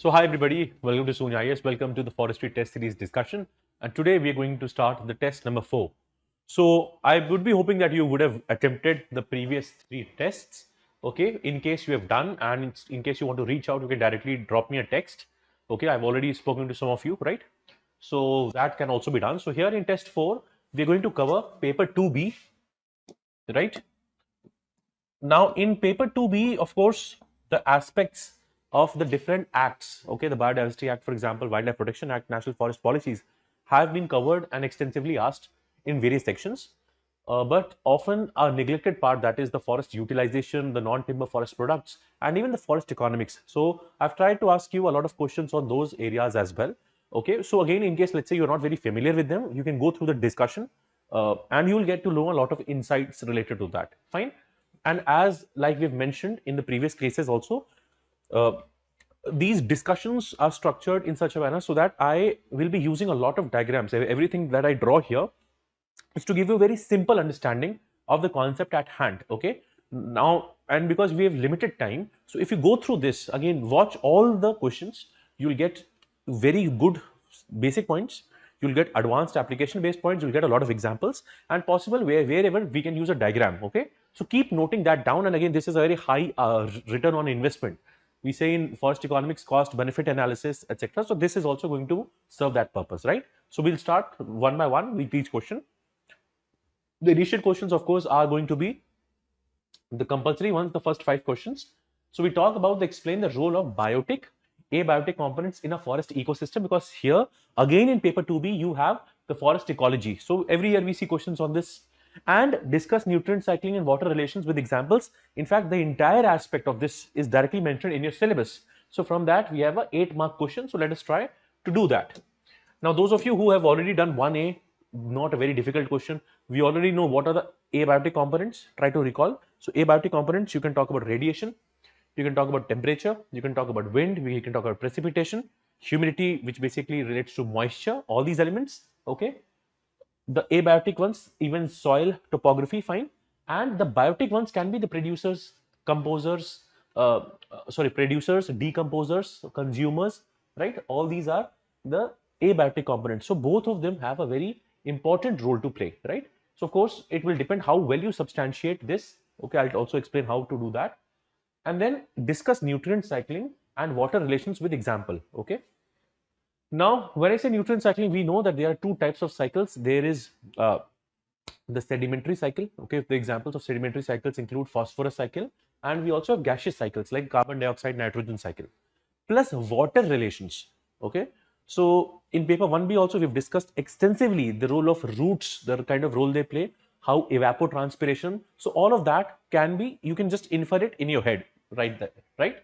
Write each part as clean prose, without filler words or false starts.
So hi everybody, welcome to Sunya IAS, welcome to the Forestry Test Series discussion, and today we are going to start the test number 4. So I would be hoping that you would have attempted the previous 3 tests, okay? In case you have done, and in case you want to reach out, you can directly drop me a text, okay? I've already spoken to some of you, right? So that can also be done. So here in test 4, we're going to cover paper 2B, right? Now, in paper 2B, of course, the aspects of the different acts, okay, the Biodiversity Act, for example, Wildlife Protection Act, National Forest Policies, have been covered and extensively asked in various sections. But often a neglected part, that is the forest utilization, the non-timber forest products, and even the forest economics. So I've tried to ask you a lot of questions on those areas as well. Okay, so again, in case let's say you're not very familiar with them, you can go through the discussion and you'll get to know a lot of insights related to that. Fine. And as like we've mentioned in the previous cases also, uh, these discussions are structured in such a manner so that I will be using a lot of diagrams. Everything that I draw here is to give you a very simple understanding of the concept at hand. Okay, now, and because we have limited time, so if you go through this again, watch all the questions, you'll get very good basic points, you'll get advanced application based points, you'll get a lot of examples, and possible wherever we can use a diagram. Okay, so keep noting that down. And again, this is a very high return on investment. We say in forest economics, cost benefit analysis, etc. So this is also going to serve that purpose, right? So we'll start one by one with each question. The initial questions, of course, are going to be the compulsory ones, the first 5 questions. So we talk about explain the role of biotic, abiotic components in a forest ecosystem, because here again in paper 2B you have the forest ecology. So every year we see questions on this. And discuss nutrient cycling and water relations with examples. In fact, the entire aspect of this is directly mentioned in your syllabus. So from that we have a 8-mark question. So let us try to do that. Now, those of you who have already done 1A, not a very difficult question. We already know what are the abiotic components. Try to recall. So, abiotic components, you can talk about radiation, you can talk about temperature, you can talk about wind, we can talk about precipitation, humidity, which basically relates to moisture, all these elements. Okay. The abiotic ones, even soil topography, fine. And the biotic ones can be the producers, composers, producers, decomposers, consumers, right? All these are the abiotic components. So both of them have a very important role to play, right? So of course, it will depend how well you substantiate this. Okay, I'll also explain how to do that. And then discuss nutrient cycling and water relations with example. Okay. Now, when I say nutrient cycling, we know that there are 2 types of cycles. There is the sedimentary cycle. Okay, the examples of sedimentary cycles include phosphorus cycle, and we also have gaseous cycles like carbon dioxide, nitrogen cycle, plus water relations. Okay, so in paper 1B also we've discussed extensively the role of roots, the kind of role they play, how evapotranspiration. So all of that can be, you can just infer it in your head right there, right?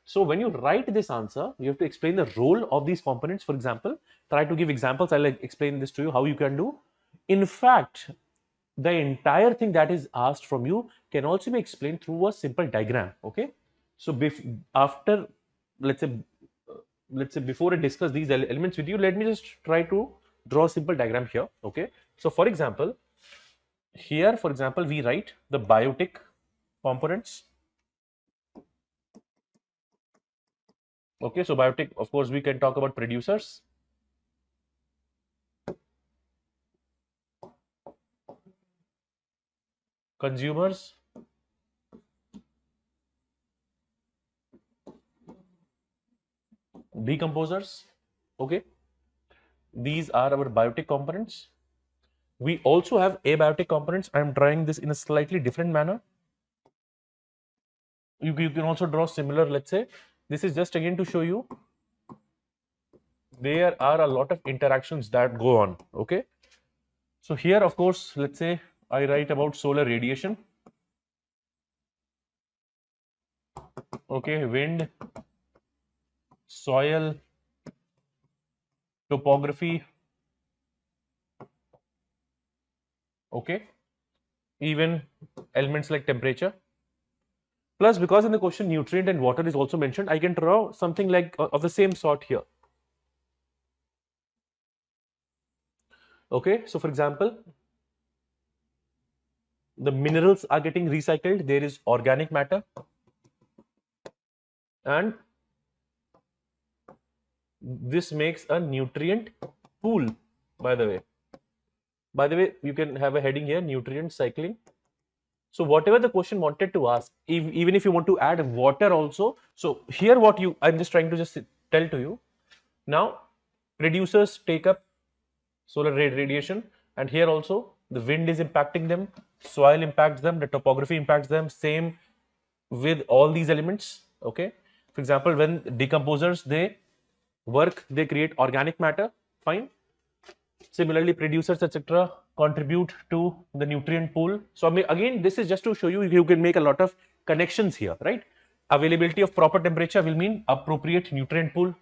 So when you write this answer, you have to explain the role of these components. For example, try to give examples. I'll explain this to you how you can do. In fact, the entire thing that is asked from you can also be explained through a simple diagram. Okay, so after, let's say before I discuss these elements with you, let me just try to draw a simple diagram here. Okay, so for example, here for example we write the biotic components. Okay, so biotic, of course we can talk about producers, consumers, decomposers. Okay, these are our biotic components. We also have abiotic components. I'm drawing this in a slightly different manner. You can also draw similar. Let's say this is just again to show you there are a lot of interactions that go on. Okay, so here of course, let's say I write about solar radiation. Okay, wind, soil, topography. Okay, even elements like temperature. Plus, because in the question nutrient and water is also mentioned, I can draw something like of the same sort here. Okay, so for example, the minerals are getting recycled. There is organic matter, and This makes a nutrient pool, by the way. By the way, you can have a heading here, nutrient cycling. So whatever the question wanted to ask, even if you want to add water also. So here what I'm just trying to just tell to you. Now, producers take up solar radiation, and here also the wind is impacting them, soil impacts them, the topography impacts them, same with all these elements. Okay. For example, when decomposers, they work, they create organic matter, fine. Similarly, producers, etc., contribute to the nutrient pool. So I mean, again, this is just to show you can make a lot of connections here, right? Availability of proper temperature will mean appropriate nutrient pool.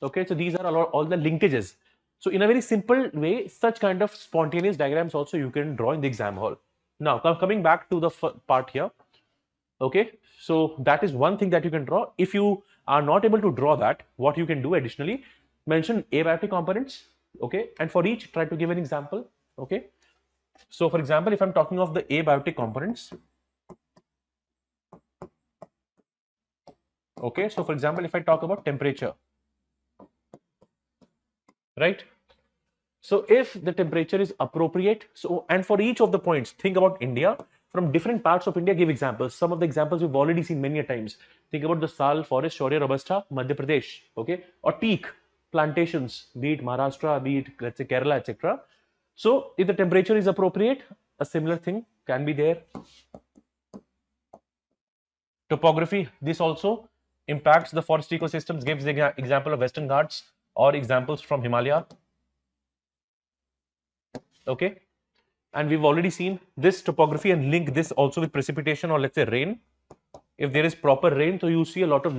Okay, so these are all the linkages. So in a very simple way, such kind of spontaneous diagrams also you can draw in the exam hall. Now, coming back to the part here. Okay, so that is one thing that you can draw. If you are not able to draw that, what you can do additionally, mention abiotic components. Okay, and for each try to give an example. Okay, so for example, if I'm talking of the abiotic components, okay, so for example, if I talk about temperature, right? So if the temperature is appropriate, so and for each of the points, think about India. From different parts of India, give examples. Some of the examples we've already seen many a times. Think about the Sal forest, Shaurya Robusta, Madhya Pradesh, okay, or teak plantations, be it Maharashtra, be it let's say Kerala, etc. So if the temperature is appropriate, a similar thing can be there. Topography, this also impacts the forest ecosystems. Gives the example of Western Ghats or examples from Himalaya. Okay, and we've already seen this topography and link this also with precipitation or let's say rain. If there is proper rain, so you see a lot of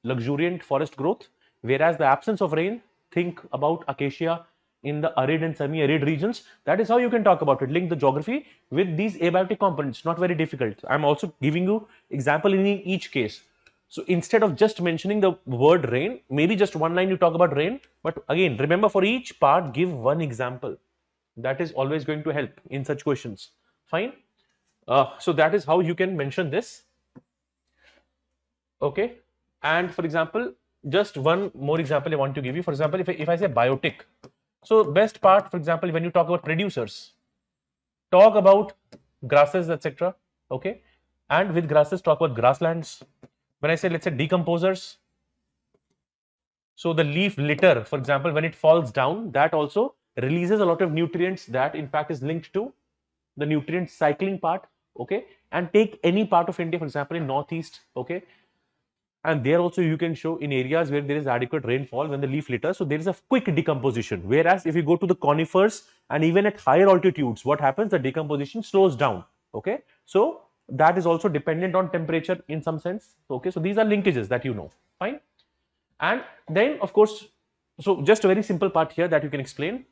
luxuriant forest growth, whereas the absence of rain, think about acacia in the arid and semi-arid regions. That is how you can talk about it, link the geography with these abiotic components. Not very difficult. I'm also giving you example in each case. So instead of just mentioning the word rain, maybe just one line you talk about rain, but again remember, for each part give one example. That is always going to help in such questions. Fine. So that is how you can mention this. Okay. And for example, just one more example I want to give you. For example, if I say biotic, so best part, for example, when you talk about producers, talk about grasses, etc. Okay. And with grasses, talk about grasslands. When I say, let's say, decomposers, so the leaf litter, for example, when it falls down, that also releases a lot of nutrients that in fact is linked to the nutrient cycling part. Okay, and take any part of India, for example, in northeast. Okay, and there also you can show in areas where there is adequate rainfall when the leaf litter, so there is a quick decomposition. Whereas if you go to the conifers and even at higher altitudes, what happens? The decomposition slows down. Okay, so that is also dependent on temperature in some sense. Okay, so these are linkages that you know. Fine. And then of course, so just a very simple part here that you can explain.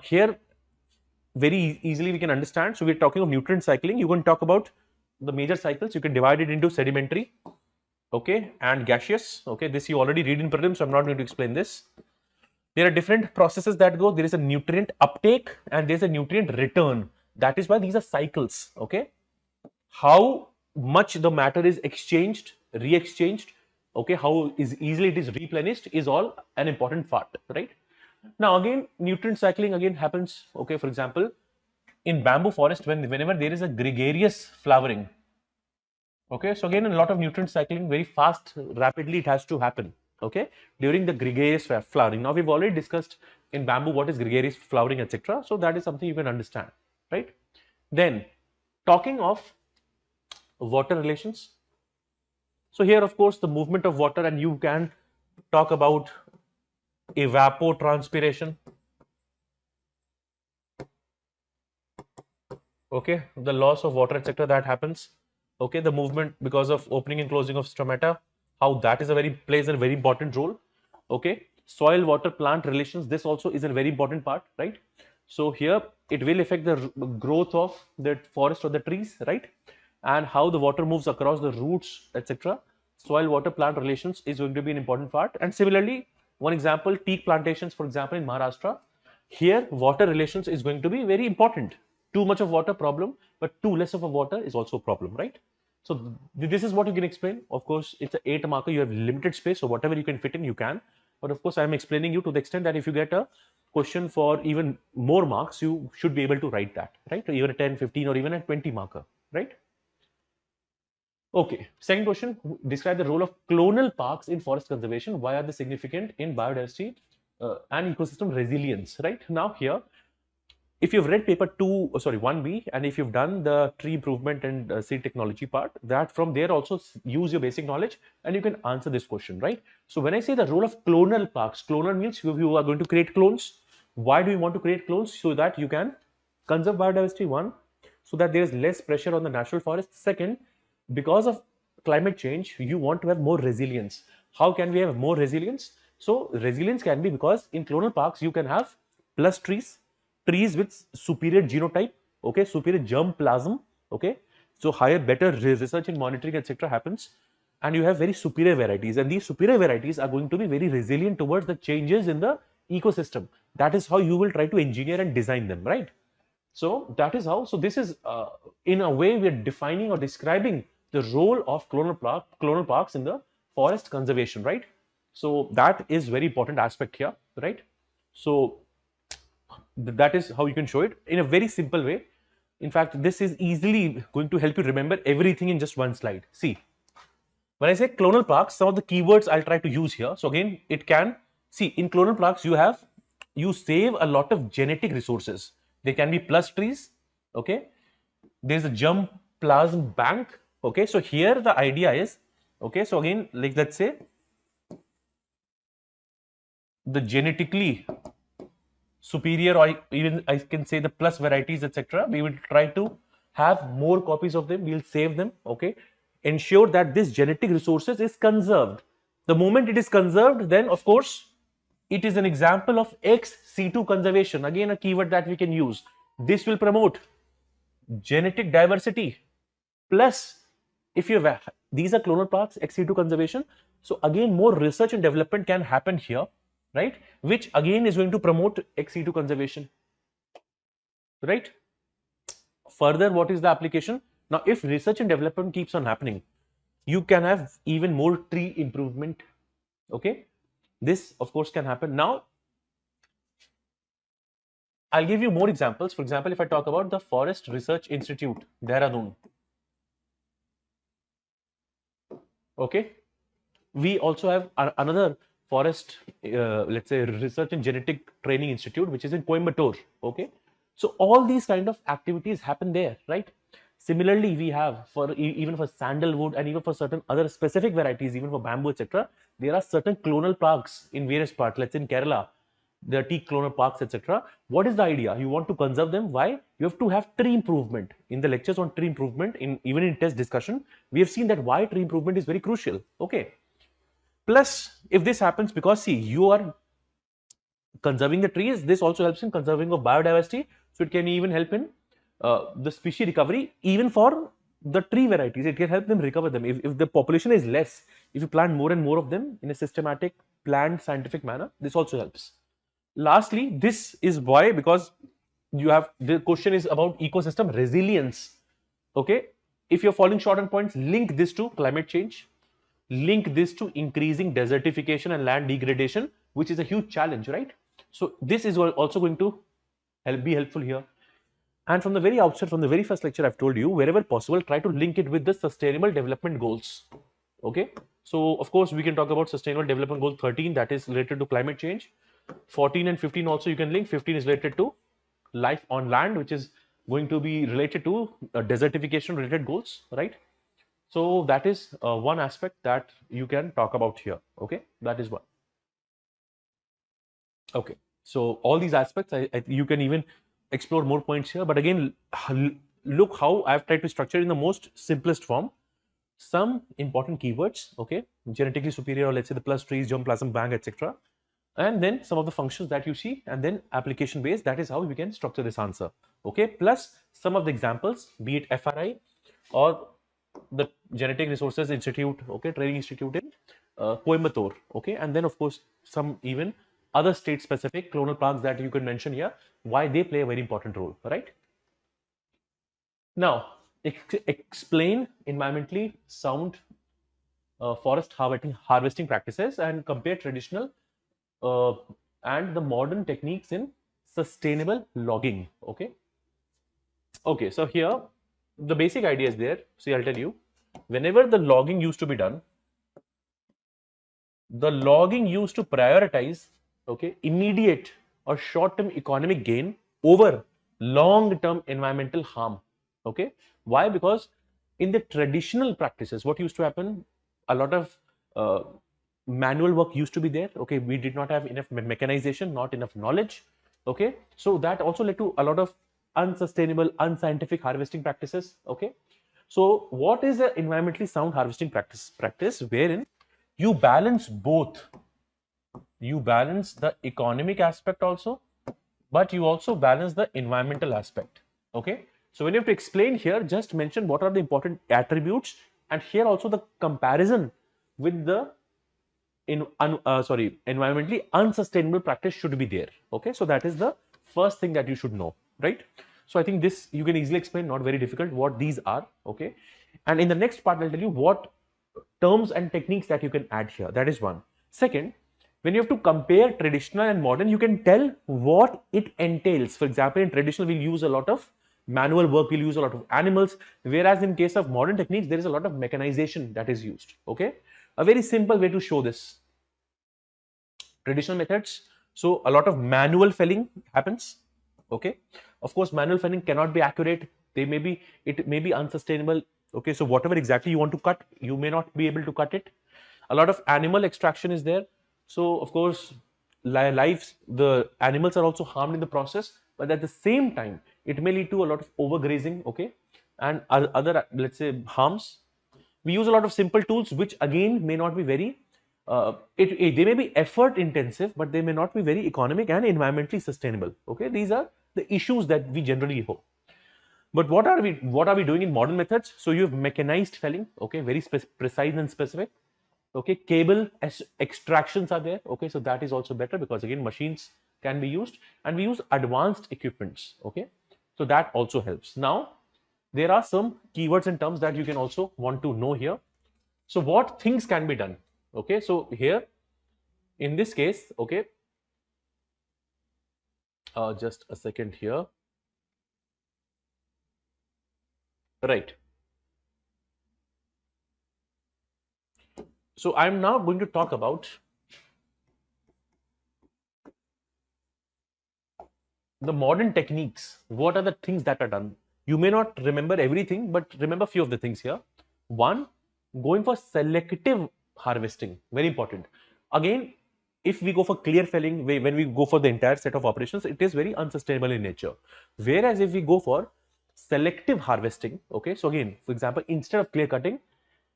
Here very easily we can understand. So we're talking of nutrient cycling. You can talk about the major cycles. You can divide it into sedimentary, okay, and gaseous. Okay, this you already read in prelims, so I'm not going to explain this. There are different processes that go. There is a nutrient uptake and there's a nutrient return. That is why these are cycles. Okay, how much the matter is exchanged, re-exchanged, okay, how is easily it is replenished is all an important part, right? Now again, nutrient cycling again happens. Okay, for example, in bamboo forest, whenever there is a gregarious flowering, okay, so again a lot of nutrient cycling very fast, rapidly it has to happen. Okay, during the gregarious flowering. Now we've already discussed in bamboo what is gregarious flowering, etc. So that is something you can understand, right? Then talking of water relations, so here of course the movement of water, and you can talk about evapotranspiration. Okay, the loss of water, etc., that happens. Okay, the movement because of opening and closing of stomata, how that is a very plays a very important role. Okay, soil water plant relations, this also is a very important part, right? So here it will affect the growth of the forest or the trees, right? And how the water moves across the roots, etc. Soil water plant relations is going to be an important part. And similarly, one example, teak plantations, for example, in Maharashtra, here water relations is going to be very important. Too much of water, problem, but too less of a water is also a problem, right? So this is what you can explain. Of course, it's an 8 marker. You have limited space, so whatever you can fit in, you can. But of course, I'm explaining you to the extent that if you get a question for even more marks, you should be able to write that, right? Even a 10, 15, or even a 20 marker, right? Okay. Second question: describe the role of clonal parks in forest conservation. Why are they significant in biodiversity and ecosystem resilience? Right now, here if you've read paper 2, sorry, 1B, and if you've done the tree improvement and seed technology part, that from there also use your basic knowledge and you can answer this question, right? So when I say the role of clonal parks, clonal means you are going to create clones. Why do you want to create clones? So that you can conserve biodiversity, one, so that there is less pressure on the natural forest. Second, because of climate change, you want to have more resilience. How can we have more resilience? So resilience can be because in clonal parks, you can have plus trees with superior genotype, okay, superior germ plasm, okay, so higher, better research and monitoring, etc. happens, and you have very superior varieties, and these superior varieties are going to be very resilient towards the changes in the ecosystem. That is how you will try to engineer and design them, right? So that is how. So this is in a way we are defining or describing the role of clonal parks in the forest conservation, right? So that is very important aspect here, right? So that is how you can show it in a very simple way. In fact, this is easily going to help you remember everything in just one slide. See, when I say clonal parks, some of the keywords I'll try to use here. So again, it can, see, in clonal parks, you save a lot of genetic resources. There can be plus trees, okay? There's a germ plasm bank, okay? So here the idea is, okay, so again, like let's say the genetically superior, or even I can say the plus varieties, etc. We will try to have more copies of them. We'll save them. Okay, ensure that this genetic resources is conserved. The moment it is conserved, then of course it is an example of ex situ conservation. Again, a keyword that we can use. This will promote genetic diversity. Plus, if you have, these are clonal parks, ex situ conservation. So again, more research and development can happen here, right? Which again is going to promote ex situ conservation, right? Further, what is the application? Now, if research and development keeps on happening, you can have even more tree improvement. Okay, this of course can happen. Now, I'll give you more examples. For example, if I talk about the Forest Research Institute, Dehradun. Okay, we also have another forest, let's say, research and genetic training institute, which is in Coimbatore. Okay, so all these kind of activities happen there, right? Similarly, we have for even for sandalwood and even for certain other specific varieties, even for bamboo, etc. There are certain clonal parks in various parts. Let's say in Kerala, there are tea clonal parks, etc. What is the idea? You want to conserve them. Why? You have to have tree improvement. In the lectures on tree improvement, in even in test discussion, we have seen that why tree improvement is very crucial. Okay. Plus, if this happens, because see, you are conserving the trees, this also helps in conserving of biodiversity. So it can even help in the species recovery, even for the tree varieties. It can help them recover them. If the population is less, if you plant more and more of them in a systematic, planned, scientific manner, this also helps. Lastly, this is why, because you have, the question is about ecosystem resilience. Okay, if you're falling short on points, link this to climate change, link this to increasing desertification and land degradation, which is a huge challenge, right? So this is also going to be helpful here. And from the very outset, from the very first lecture, I've told you, wherever possible, try to link it with the sustainable development goals. Okay, so of course we can talk about sustainable development goal 13, that is related to climate change. 14 and 15 also you can link. 15 is related to life on land, which is going to be related to desertification related goals, right? So that is one aspect that you can talk about here. Okay, that is one. Okay, so all these aspects, you can even explore more points here. But again, look how I've tried to structure in the most simplest form. Some important keywords, okay, genetically superior, or let's say the plus trees, germplasm bank, etc. And then some of the functions that you see, and then application based. That is how we can structure this answer. Okay, plus some of the examples, be it FRI or the Genetic Resources Institute, okay, Training Institute in Coimbatore, okay, and then of course some even other state specific clonal parks that you can mention here, why they play a very important role, right? Now, explain environmentally sound forest harvesting practices and compare traditional uh, and the modern techniques in sustainable logging. Okay. Okay. So here, the basic idea is there. See, I'll tell you. Whenever the logging used to be done, the logging used to prioritize, okay, immediate or short-term economic gain over long-term environmental harm. Okay. Why? Because in the traditional practices, what used to happen, a lot of uh, manual work used to be there. Okay. We did not have enough mechanization, not enough knowledge. Okay. So that also led to a lot of unsustainable, unscientific harvesting practices. Okay. So what is an environmentally sound harvesting practice wherein you balance both. You balance the economic aspect also, but you also balance the environmental aspect. Okay. So when you have to explain here, just mention what are the important attributes, and here also the comparison with the environmentally unsustainable practice should be there. Okay. So that is the first thing that you should know, right? So I think this you can easily explain, not very difficult, what these are. Okay. And in the next part, I'll tell you what terms and techniques that you can add here. That is one. Second, when you have to compare traditional and modern, you can tell what it entails. For example, in traditional, we'll use a lot of manual work, we'll use a lot of animals, whereas in case of modern techniques, there is a lot of mechanization that is used. Okay. A very simple way to show this: traditional methods, so a lot of manual felling happens. Okay. Of course, manual felling cannot be accurate. It may be unsustainable. Okay. So whatever exactly you want to cut, you may not be able to cut it. A lot of animal extraction is there. So of course, lives, the animals are also harmed in the process, but at the same time, it may lead to a lot of overgrazing. Okay. And other, let's say, harms. We use a lot of simple tools, which again may not be very they may be effort intensive, but they may not be very economic and environmentally sustainable. Okay. These are the issues that we generally hope. But what are we doing in modern methods? So you have mechanized felling. Okay. Very precise and specific. Okay. Cable extractions are there. Okay. So that is also better, because again machines can be used, and we use advanced equipments. Okay. So that also helps. Now there are some keywords and terms that you can also want to know here. So what things can be done? Okay. So here in this case, okay, just a second here. Right. So I'm now going to talk about the modern techniques. What are the things that are done? You may not remember everything, but remember few of the things here. One, going for selective harvesting, very important. Again, if we go for clear felling, when we go for the entire set of operations, it is very unsustainable in nature. Whereas if we go for selective harvesting, okay, so again, for example, instead of clear cutting,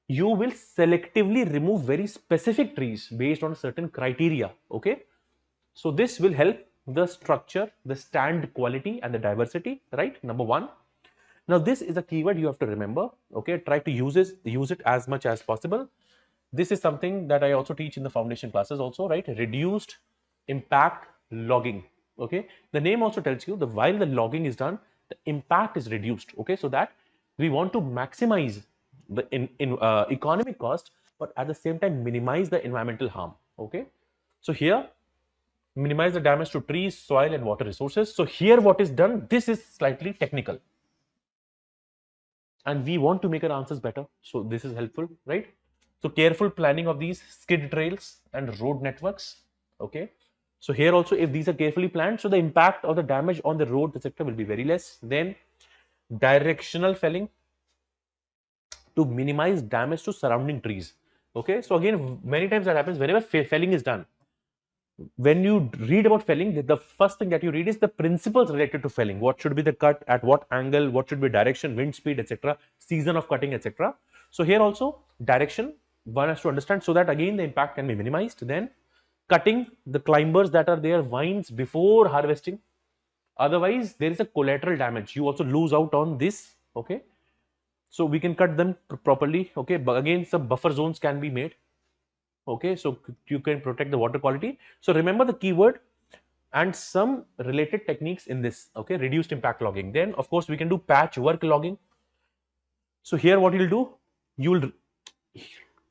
you will selectively remove very specific trees based on certain criteria. Okay. So this will help the structure, the stand quality, and the diversity, right? Number one. Now this is a keyword you have to remember. Okay. Try to use it as much as possible. This is something that I also teach in the foundation classes also, right? Reduced impact logging. Okay. The name also tells you that while the logging is done, the impact is reduced. Okay. So that we want to maximize the economic cost, but at the same time minimize the environmental harm. Okay. So here, minimize the damage to trees, soil, and water resources. So here what is done, this is slightly technical, and we want to make our answers better. So this is helpful, right? So careful planning of these skid trails and road networks. Okay. So here also, if these are carefully planned, so the impact or the damage on the road, etc., will be very less. Then directional felling to minimize damage to surrounding trees. Okay. So again, many times that happens whenever felling is done. When you read about felling, the first thing that you read is the principles related to felling. What should be the cut, at what angle, what should be direction, wind speed, etc., season of cutting, etc. So here also direction one has to understand, so that again the impact can be minimized. Then cutting the climbers that are there, vines, before harvesting. Otherwise, there is a collateral damage. You also lose out on this. Okay. So we can cut them properly. Okay. But again, some buffer zones can be made. Okay. So you can protect the water quality. So remember the keyword and some related techniques in this. Okay. Reduced impact logging. Then of course we can do patch work logging. So here what you'll do, you'll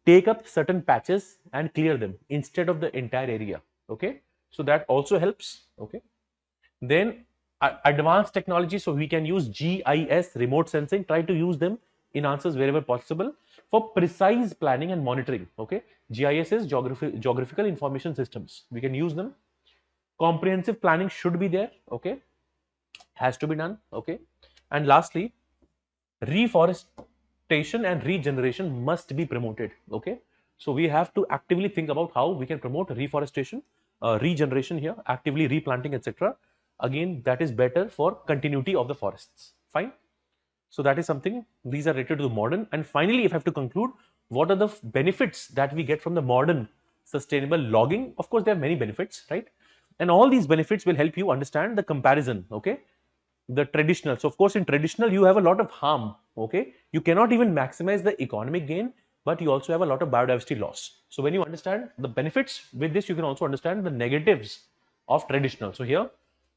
take up certain patches and clear them instead of the entire area. Okay, so that also helps. Okay, then advanced technology, so we can use GIS, remote sensing, try to use them in answers wherever possible for precise planning and monitoring. Okay, GIS is geographical information systems, we can use them. Comprehensive planning should be there. Okay, has to be done. Okay, and lastly, reforestation and regeneration must be promoted. Okay, so we have to actively think about how we can promote reforestation, regeneration here, actively replanting, etc. Again, that is better for continuity of the forests. Fine. So that is something, these are related to the modern. And finally, if I have to conclude, what are the benefits that we get from the modern sustainable logging? Of course, there are many benefits, right? And all these benefits will help you understand the comparison. Okay, the traditional. So of course, in traditional, you have a lot of harm. Okay, you cannot even maximize the economic gain, but you also have a lot of biodiversity loss. So when you understand the benefits with this, you can also understand the negatives of traditional. So here,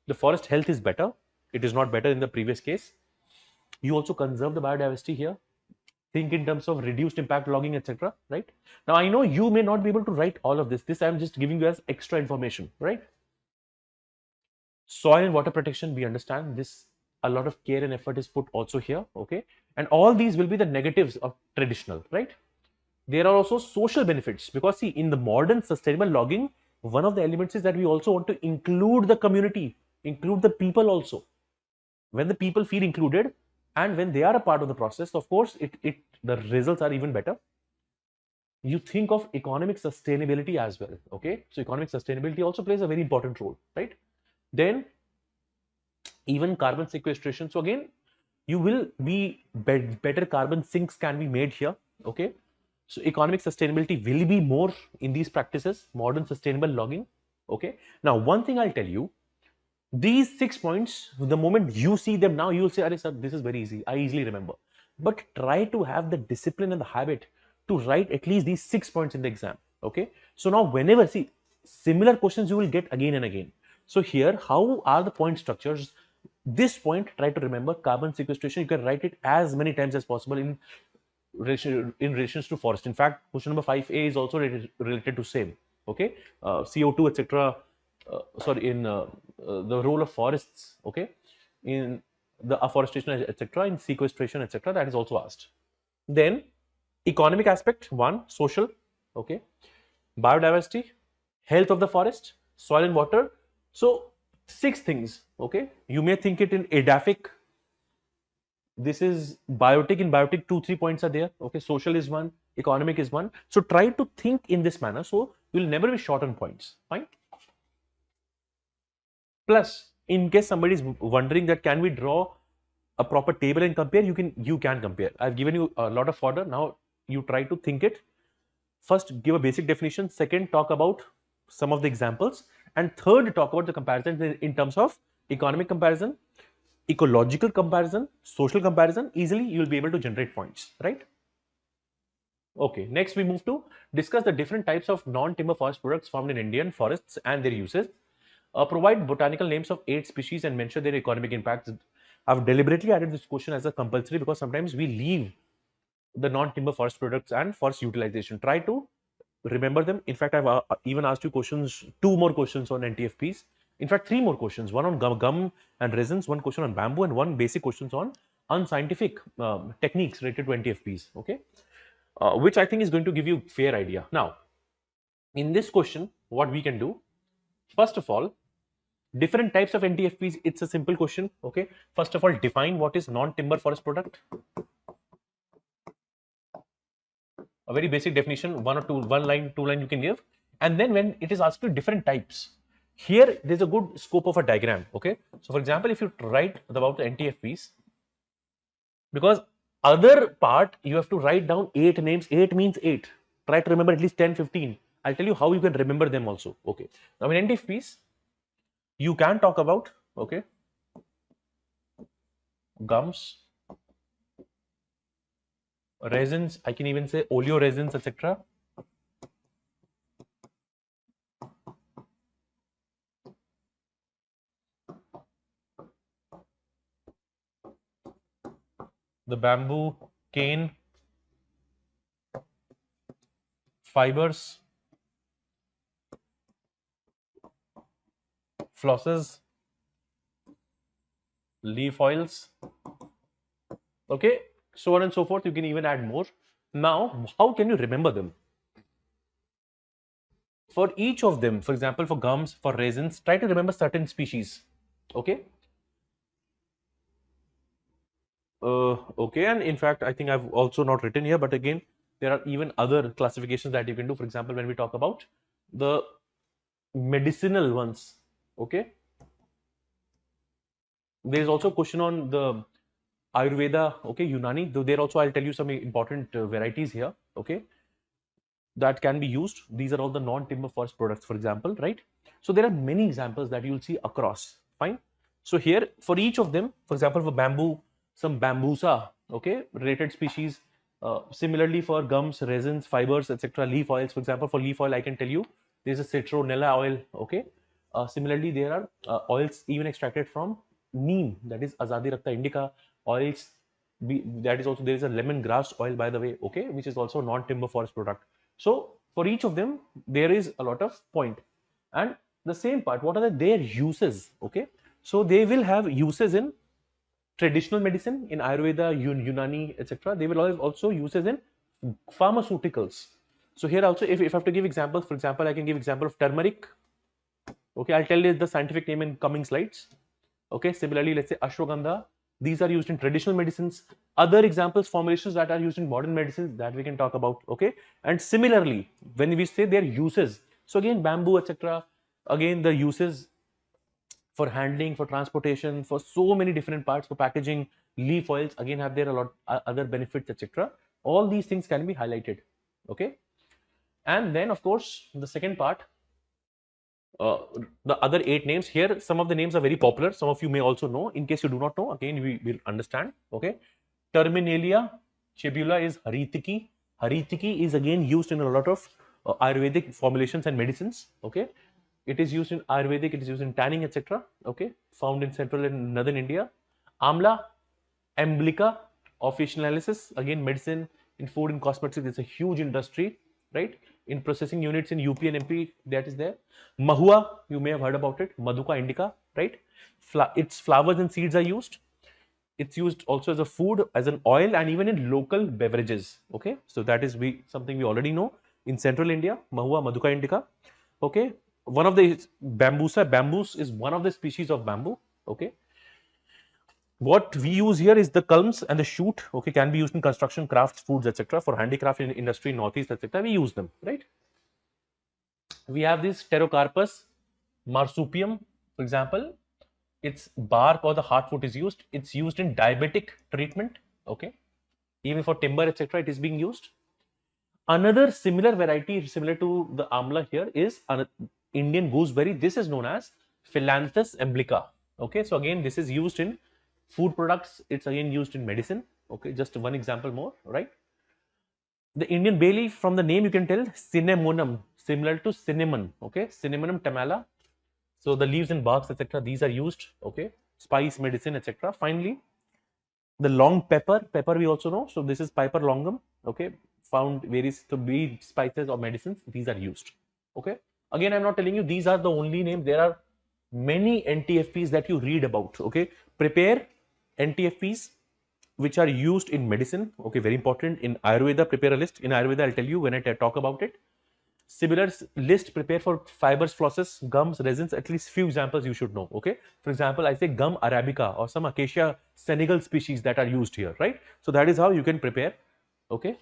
the forest health is better. It is not better in the previous case. You also conserve the biodiversity here. Think in terms of reduced impact logging, etc. Right now, I know you may not be able to write all of this. This I am just giving you as extra information, right? Soil and water protection, we understand this, a lot of care and effort is put also here. Okay, and all these will be the negatives of traditional, right? There are also social benefits, because see, in the modern sustainable logging, one of the elements is that we also want to include the community, include the people also. When the people feel included and when they are a part of the process, of course the results are even better. You think of economic sustainability as well. Okay, so economic sustainability also plays a very important role, right? Then even carbon sequestration. So again, you will be better carbon sinks can be made here. Okay, so economic sustainability will be more in these practices, modern sustainable logging. Okay, now one thing I'll tell you, these 6 points, the moment you see them now, you'll say, Are sir, this is very easy, I easily remember. But try to have the discipline and the habit to write at least these 6 points in the exam. Okay, so now whenever, see, similar questions you will get again and again. So here, how are the point structures? This point, try to remember carbon sequestration. You can write it as many times as possible in relations to forest. In fact, question number 5A is also related to same. Okay, CO2, etc. Sorry, in the role of forests. Okay, in the afforestation, etc. In sequestration, etc. That is also asked. Then economic aspect, one, social. Okay, biodiversity, health of the forest, soil and water. So 6 things. Okay, you may think it in edaphic. This is biotic. In biotic, 2-3 points are there. Okay, social is one, economic is one. So try to think in this manner, so you'll never be short on points. Fine. Plus, in case somebody is wondering that can we draw a proper table and compare, you can compare. I've given you a lot of fodder. Now you try to think it. First, give a basic definition. Second, talk about some of the examples. And third, talk about the comparison in terms of economic comparison, ecological comparison, social comparison. Easily, you'll be able to generate points, right? Okay, next we move to discuss the different types of non-timber forest products found in Indian forests and their uses. Provide botanical names of 8 species and mention their economic impacts. I've deliberately added this question as a compulsory because sometimes we leave the non-timber forest products and forest utilization. Try to remember them. In fact, I've even asked you questions, 2 more questions on NTFPs. In fact, 3 more questions, one on gum and resins, one question on bamboo, and one basic questions on unscientific techniques related to NTFPs. Okay, which I think is going to give you a fair idea. Now, in this question, what we can do, first of all, different types of NTFPs, it's a simple question. Okay, first of all, define what is non-timber forest product. A very basic definition, one or two, one line, 2 line you can give. And then when it is asked you different types, here there's a good scope of a diagram. Okay, so for example, if you write about the NTFPs, because other part you have to write down 8 names. 8 means 8. Try to remember at least 10, 15. I'll tell you how you can remember them also. Okay, now in NTFPs you can talk about, okay, gums, resins, I can even say oleoresins, etc. The bamboo, cane fibers, flosses, leaf oils, okay, so on and so forth. You can even add more. Now, how can you remember them? For each of them, for example, for gums, for resins, try to remember certain species, okay. Okay, and in fact, I think I've also not written here, but again, there are even other classifications that you can do. For example, when we talk about the medicinal ones, okay, there is also a question on the Ayurveda, okay, Unani. Though there also I'll tell you some important varieties here, okay, that can be used. These are all the non-timber forest products, for example, right? So there are many examples that you'll see across. Fine. So here, for each of them, for example, for bamboo, some bambusa, okay, related species. Similarly, for gums, resins, fibers, etc., leaf oils. For example, for leaf oil, I can tell you there's a citronella oil. Okay. Similarly, there are oils even extracted from neem, that is Azadi Rakta indica oils. That is also, there is a lemongrass oil, by the way, okay, which is also non-timber forest product. So for each of them, there is a lot of point. And the same part, what are their uses? Okay, so they will have uses in traditional medicine, in Ayurveda, Unani, etc. They will also uses in pharmaceuticals. So here also, if I have to give examples, for example, I can give example of turmeric. Okay, I'll tell you the scientific name in coming slides. Okay, similarly, let's say ashwagandha. These are used in traditional medicines. Other examples, formulations that are used in modern medicines that we can talk about. Okay, and similarly, when we say their uses, so again, bamboo, etc. Again, the uses for handling, for transportation, for so many different parts, for packaging, leaf oils again have there a lot other benefits, etc. All these things can be highlighted. Okay, and then of course the second part, uh, the other 8 names here, some of the names are very popular, some of you may also know. In case you do not know, again we will understand. Okay, Terminalia chebula is haritiki. Haritiki is again used in a lot of Ayurvedic formulations and medicines. Okay, it is used in Ayurvedic, it is used in tanning, etc. Okay, found in central and northern India. Amla, Emblica, officinalis, again medicine, in food and cosmetics, it's a huge industry, right? In processing units in UP and MP, that is there. Mahua, you may have heard about it, Maduka indica, right? Its flowers and seeds are used. It's used also as a food, as an oil, and even in local beverages. Okay, so that is something we already know. In central India, Mahua, Maduka indica. Okay, one of the bambus is one of the species of bamboo. Okay, what we use here is the culms and the shoot. Okay, can be used in construction, crafts, foods, etc. For handicraft in industry, northeast, etc. We use them, right? We have this Pterocarpus marsupium, for example. Its bark or the hardwood is used. It's used in diabetic treatment. Okay, even for timber, etc. It is being used. Another similar variety, similar to the amla here, is an Indian gooseberry. This is known as Philanthus emblica. Okay, so again, this is used in food products. It's again used in medicine. Okay, just one example more, right? The Indian bay leaf, from the name you can tell, Cinnamonum, similar to cinnamon. Okay, Cinnamonum tamala. So the leaves and barks, etc. These are used. Okay, spice, medicine, etc. Finally, the long pepper we also know. So this is Piper longum. Okay, found various to be spices or medicines. These are used. Okay, again, I'm not telling you these are the only names. There are many NTFPs that you read about. Okay, prepare NTFPs which are used in medicine. Okay, very important. In Ayurveda, prepare a list. In Ayurveda, I'll tell you when I talk about it. Similar list prepare for fibers, flosses, gums, resins. At least few examples you should know. Okay, for example, I say gum arabica or some acacia Senegal species that are used here, right? So that is how you can prepare. Okay,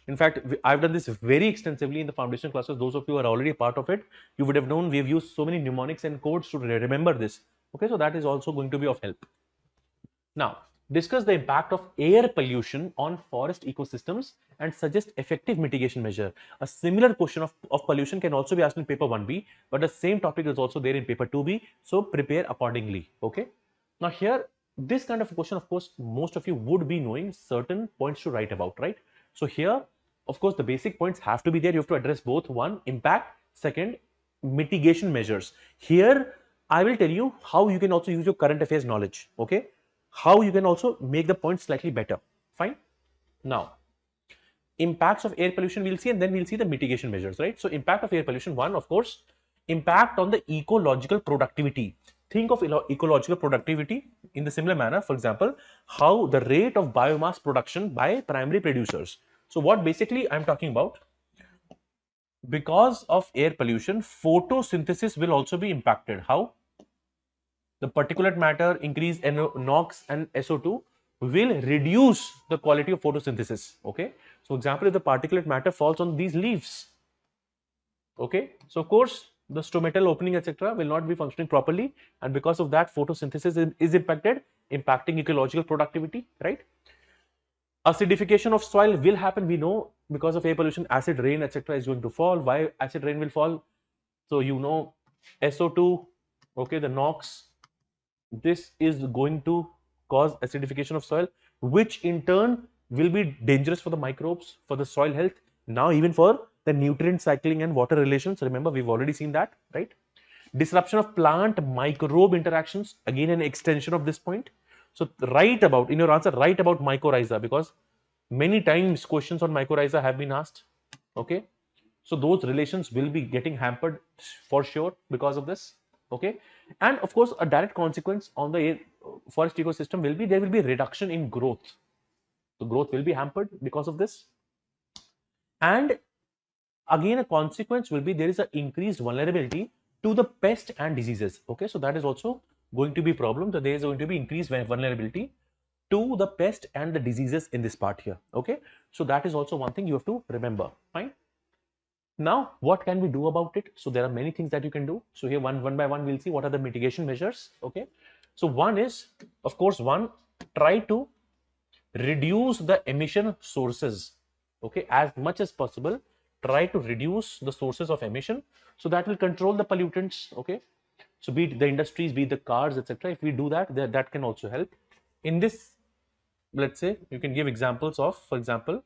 in fact, I've done this very extensively in the foundation classes. Those of you who are already part of it, you would have known we've used so many mnemonics and codes to remember this. Okay, so that is also going to be of help. Now, discuss the impact of air pollution on forest ecosystems and suggest effective mitigation measure. A similar question of pollution can also be asked in paper 1B, but the same topic is also there in paper 2B, so prepare accordingly. Okay. Now here, this kind of a question, of course, most of you would be knowing certain points to write about, right? So here, of course, the basic points have to be there. You have to address both. One, impact. Second, mitigation measures. Here, I will tell you how you can also use your current affairs knowledge. Okay, how you can also make the point slightly better. Fine. Now, impacts of air pollution we'll see, and then we'll see the mitigation measures, right? So impact of air pollution, one, of course, impact on the ecological productivity. Think of ecological productivity in the similar manner. For example, how the rate of biomass production by primary producers. So what basically I'm talking about, because of air pollution, photosynthesis will also be impacted. How? The particulate matter, increase NOx and SO2 will reduce the quality of photosynthesis. Okay. So example, if the particulate matter falls on these leaves, okay, so of course the stomatal opening etc. will not be functioning properly, and because of that photosynthesis is impacted, impacting ecological productivity, right? Acidification of soil will happen, we know, because of air pollution. Acid rain etc. is going to fall. Why acid rain will fall? So you know, SO2, okay, the NOx, this is going to cause acidification of soil, which in turn will be dangerous for the microbes, for the soil health, now even for the nutrient cycling and water relations. Remember, we've already seen that, right? Disruption of plant microbe interactions, again an extension of this point. So write about, in your answer, write about mycorrhiza, because many times questions on mycorrhiza have been asked. Okay, so those relations will be getting hampered for sure because of this. Okay, and of course a direct consequence on the forest ecosystem will be, there will be a reduction in growth. The growth will be hampered because of this, and again a consequence will be, there is an increased vulnerability to the pest and diseases. Okay, so that is also going to be a problem. So there is going to be increased vulnerability to the pest and the diseases in this part here. Okay, so that is also one thing you have to remember. Fine. Now, what can we do about it? So there are many things that you can do. So here one by one we'll see what are the mitigation measures. Okay, so one is, of course, one, try to reduce the emission sources. Okay, as much as possible, try to reduce the sources of emission, so that will control the pollutants. Okay, so be it the industries, be it the cars etc. If we do that, that can also help in this. Let's say you can give examples of, for example,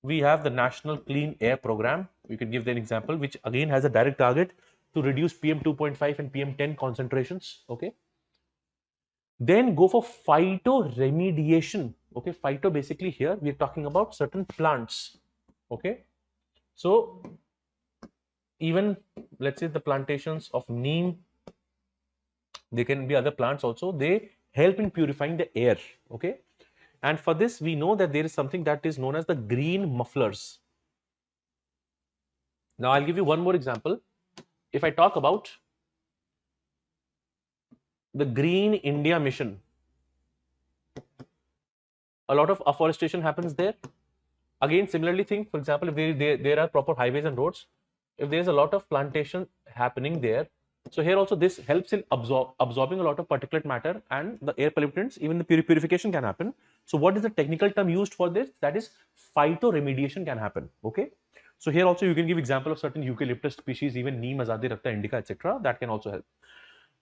we have the National Clean Air Program. You can give an example, which again has a direct target to reduce PM 2.5 and PM 10 concentrations. Okay. Then go for phytoremediation. Okay. Phyto, basically here we are talking about certain plants. Okay. So even let's say the plantations of neem, they can be other plants also. They help in purifying the air. Okay. And for this, we know that there is something that is known as the green mufflers. Now, I'll give you one more example. If I talk about the Green India Mission, a lot of afforestation happens there. Again, similarly think, for example, if there are proper highways and roads, if there is a lot of plantation happening there, so here also this helps in absorbing a lot of particulate matter and the air pollutants, even the purification can happen. So what is the technical term used for this? That is phytoremediation can happen. Okay. So here also you can give example of certain eucalyptus species, even neem, azadi, rakta, indica, etc. That can also help.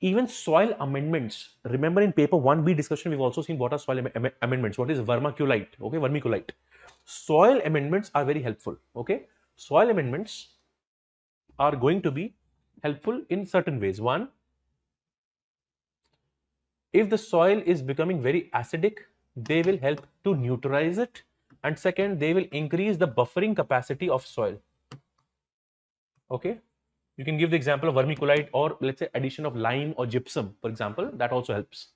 Even soil amendments. Remember in paper 1B discussion, we've also seen what are soil amendments. What is vermiculite? Okay, vermiculite. Soil amendments are very helpful. Okay, soil amendments are going to be helpful in certain ways. One, if the soil is becoming very acidic, they will help to neutralize it. And second, they will increase the buffering capacity of soil. Okay, you can give the example of vermiculite, or let's say addition of lime or gypsum, for example, that also helps.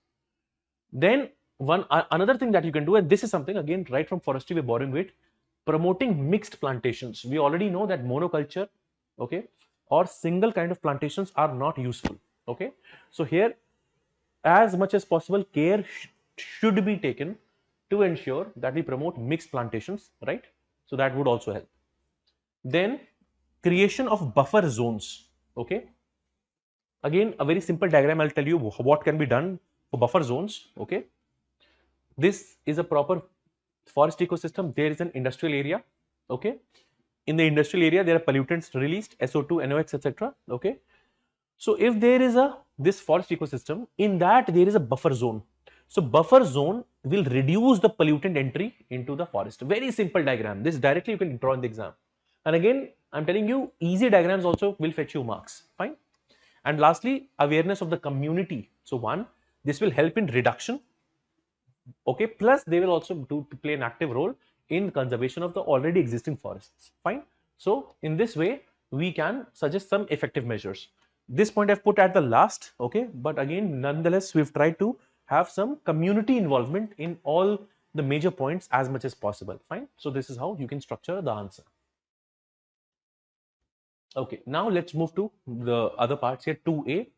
Then another thing that you can do, and this is something again right from forestry we're borrowing with, promoting mixed plantations. We already know that monoculture, okay, or single kind of plantations are not useful. Okay, so here as much as possible care should be taken to ensure that we promote mixed plantations, right? So that would also help. Then creation of buffer zones. Okay, again a very simple diagram, I'll tell you what can be done for buffer zones. Okay, this is a proper forest ecosystem. There is an industrial area. Okay, in the industrial area there are pollutants released, SO2, NOx, etc. Okay, so if there is a this forest ecosystem, in that there is a buffer zone. So buffer zone will reduce the pollutant entry into the forest. Very simple diagram. This directly you can draw in the exam. And again, I'm telling you, easy diagrams also will fetch you marks. Fine. And lastly, awareness of the community. So one, this will help in reduction. Okay, plus they will also play an active role in conservation of the already existing forests. Fine. So in this way, we can suggest some effective measures. This point I've put at the last. Okay, but again, nonetheless, we've tried to have some community involvement in all the major points as much as possible. Fine. So this is how you can structure the answer. Okay, now let's move to the other parts here. 2A.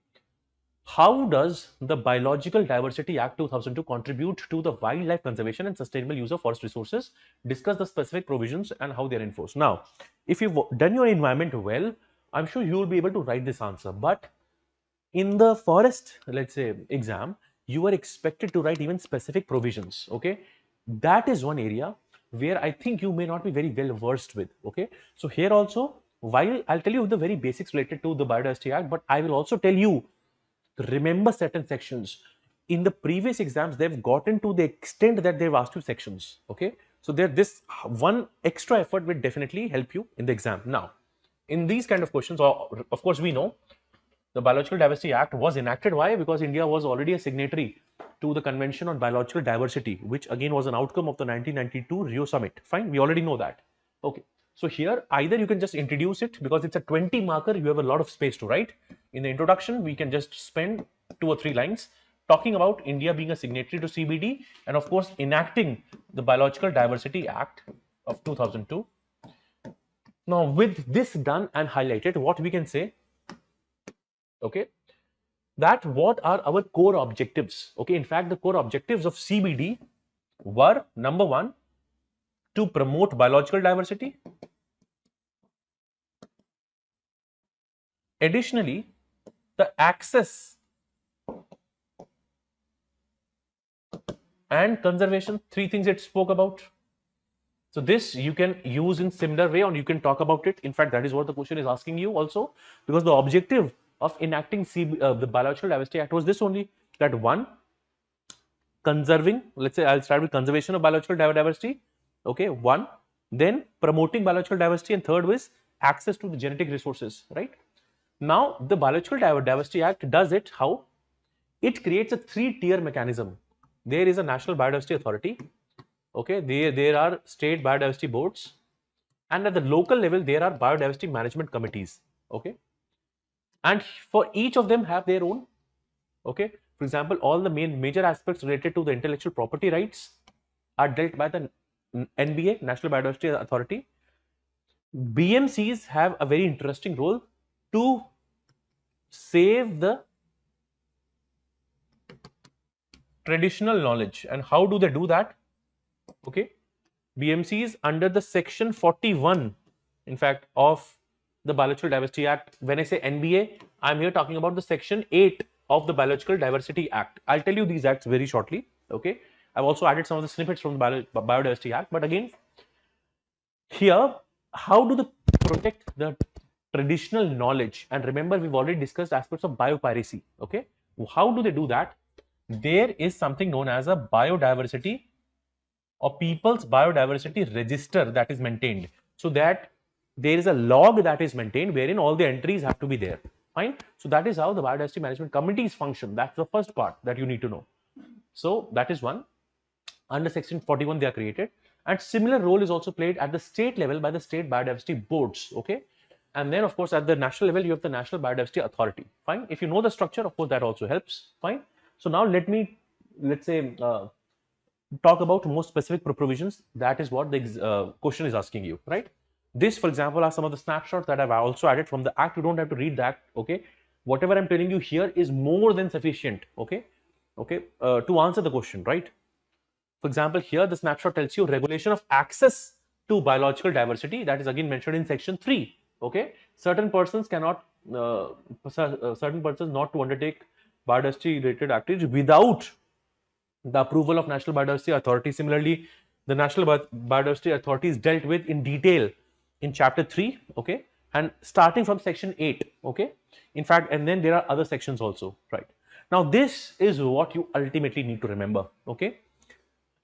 How does the Biological Diversity Act 2002 contribute to the wildlife conservation and sustainable use of forest resources? Discuss the specific provisions and how they are enforced. Now, if you've done your environment well, I'm sure you will be able to write this answer. But in the forest, let's say, exam, you are expected to write even specific provisions. Okay, that is one area where I think you may not be very well versed with. Okay, so here also, while I'll tell you the very basics related to the Biodiversity Act, but I will also tell you remember certain sections. In the previous exams, they've gotten to the extent that they've asked you sections. Okay, so there, this one extra effort will definitely help you in the exam. Now, in these kind of questions, or of course, we know the Biological Diversity Act was enacted. Why? Because India was already a signatory to the Convention on Biological Diversity, which again was an outcome of the 1992 Rio Summit. Fine, we already know that. Okay, so here either you can just introduce it because it's a 20 marker, you have a lot of space to write. In the introduction, we can just spend 2 or 3 lines talking about India being a signatory to CBD and of course enacting the Biological Diversity Act of 2002. Now, with this done and highlighted, what we can say, okay, that what are our core objectives. Okay, in fact, the core objectives of CBD were number one, to promote biological diversity. Additionally, the access and conservation, 3 things it spoke about. So this you can use in similar way, or you can talk about it. In fact, that is what the question is asking you also, because the objective of enacting the Biological Diversity Act was this only, that one, conserving, let's say I'll start with conservation of biological diversity. Okay, one, then promoting biological diversity, and third was access to the genetic resources, right? Now, the Biological Diversity Act does it how? It creates a 3-tier mechanism. There is a National Biodiversity Authority, okay, there are state biodiversity boards, and at the local level, there are biodiversity management committees, okay, and for each of them have their own. Okay, for example, all the major aspects related to the intellectual property rights are dealt by the NBA, National Biodiversity Authority. BMCs have a very interesting role to save the traditional knowledge. And how do they do that? Okay, BMCs under the section 41, in fact, of the Biological Diversity Act. When I say NBA, I'm here talking about the section 8 of the Biological Diversity Act. I'll tell you these acts very shortly. Okay, I've also added some of the snippets from the Biodiversity Act, but again, here, how do they protect the traditional knowledge? And remember, we've already discussed aspects of biopiracy. Okay, how do they do that? There is something known as a biodiversity or people's biodiversity register that is maintained, so that there is a log that is maintained wherein all the entries have to be there. Fine. So that is how the biodiversity management committees function. That's the first part that you need to know. So that is one. Under section 41 they are created, and similar role is also played at the state level by the state biodiversity boards. Okay, and then of course at the national level you have the National Biodiversity Authority. Fine. If you know the structure, of course that also helps. Fine. So now let's say talk about more specific provisions. That is what the question is asking you, right? This, for example, are some of the snapshots that I've also added from the act. You don't have to read that. Okay, whatever I'm telling you here is more than sufficient. Okay, to answer the question, right? For example, here the snapshot tells you regulation of access to biological diversity. That is again mentioned in section 3. Okay, certain persons cannot, certain persons not to undertake biodiversity related activities without the approval of National Biodiversity Authority. Similarly, the National Biodiversity Authority is dealt with in detail in chapter 3. Okay, and starting from section 8. Okay, in fact, and then there are other sections also, right? Now, this is what you ultimately need to remember. Okay,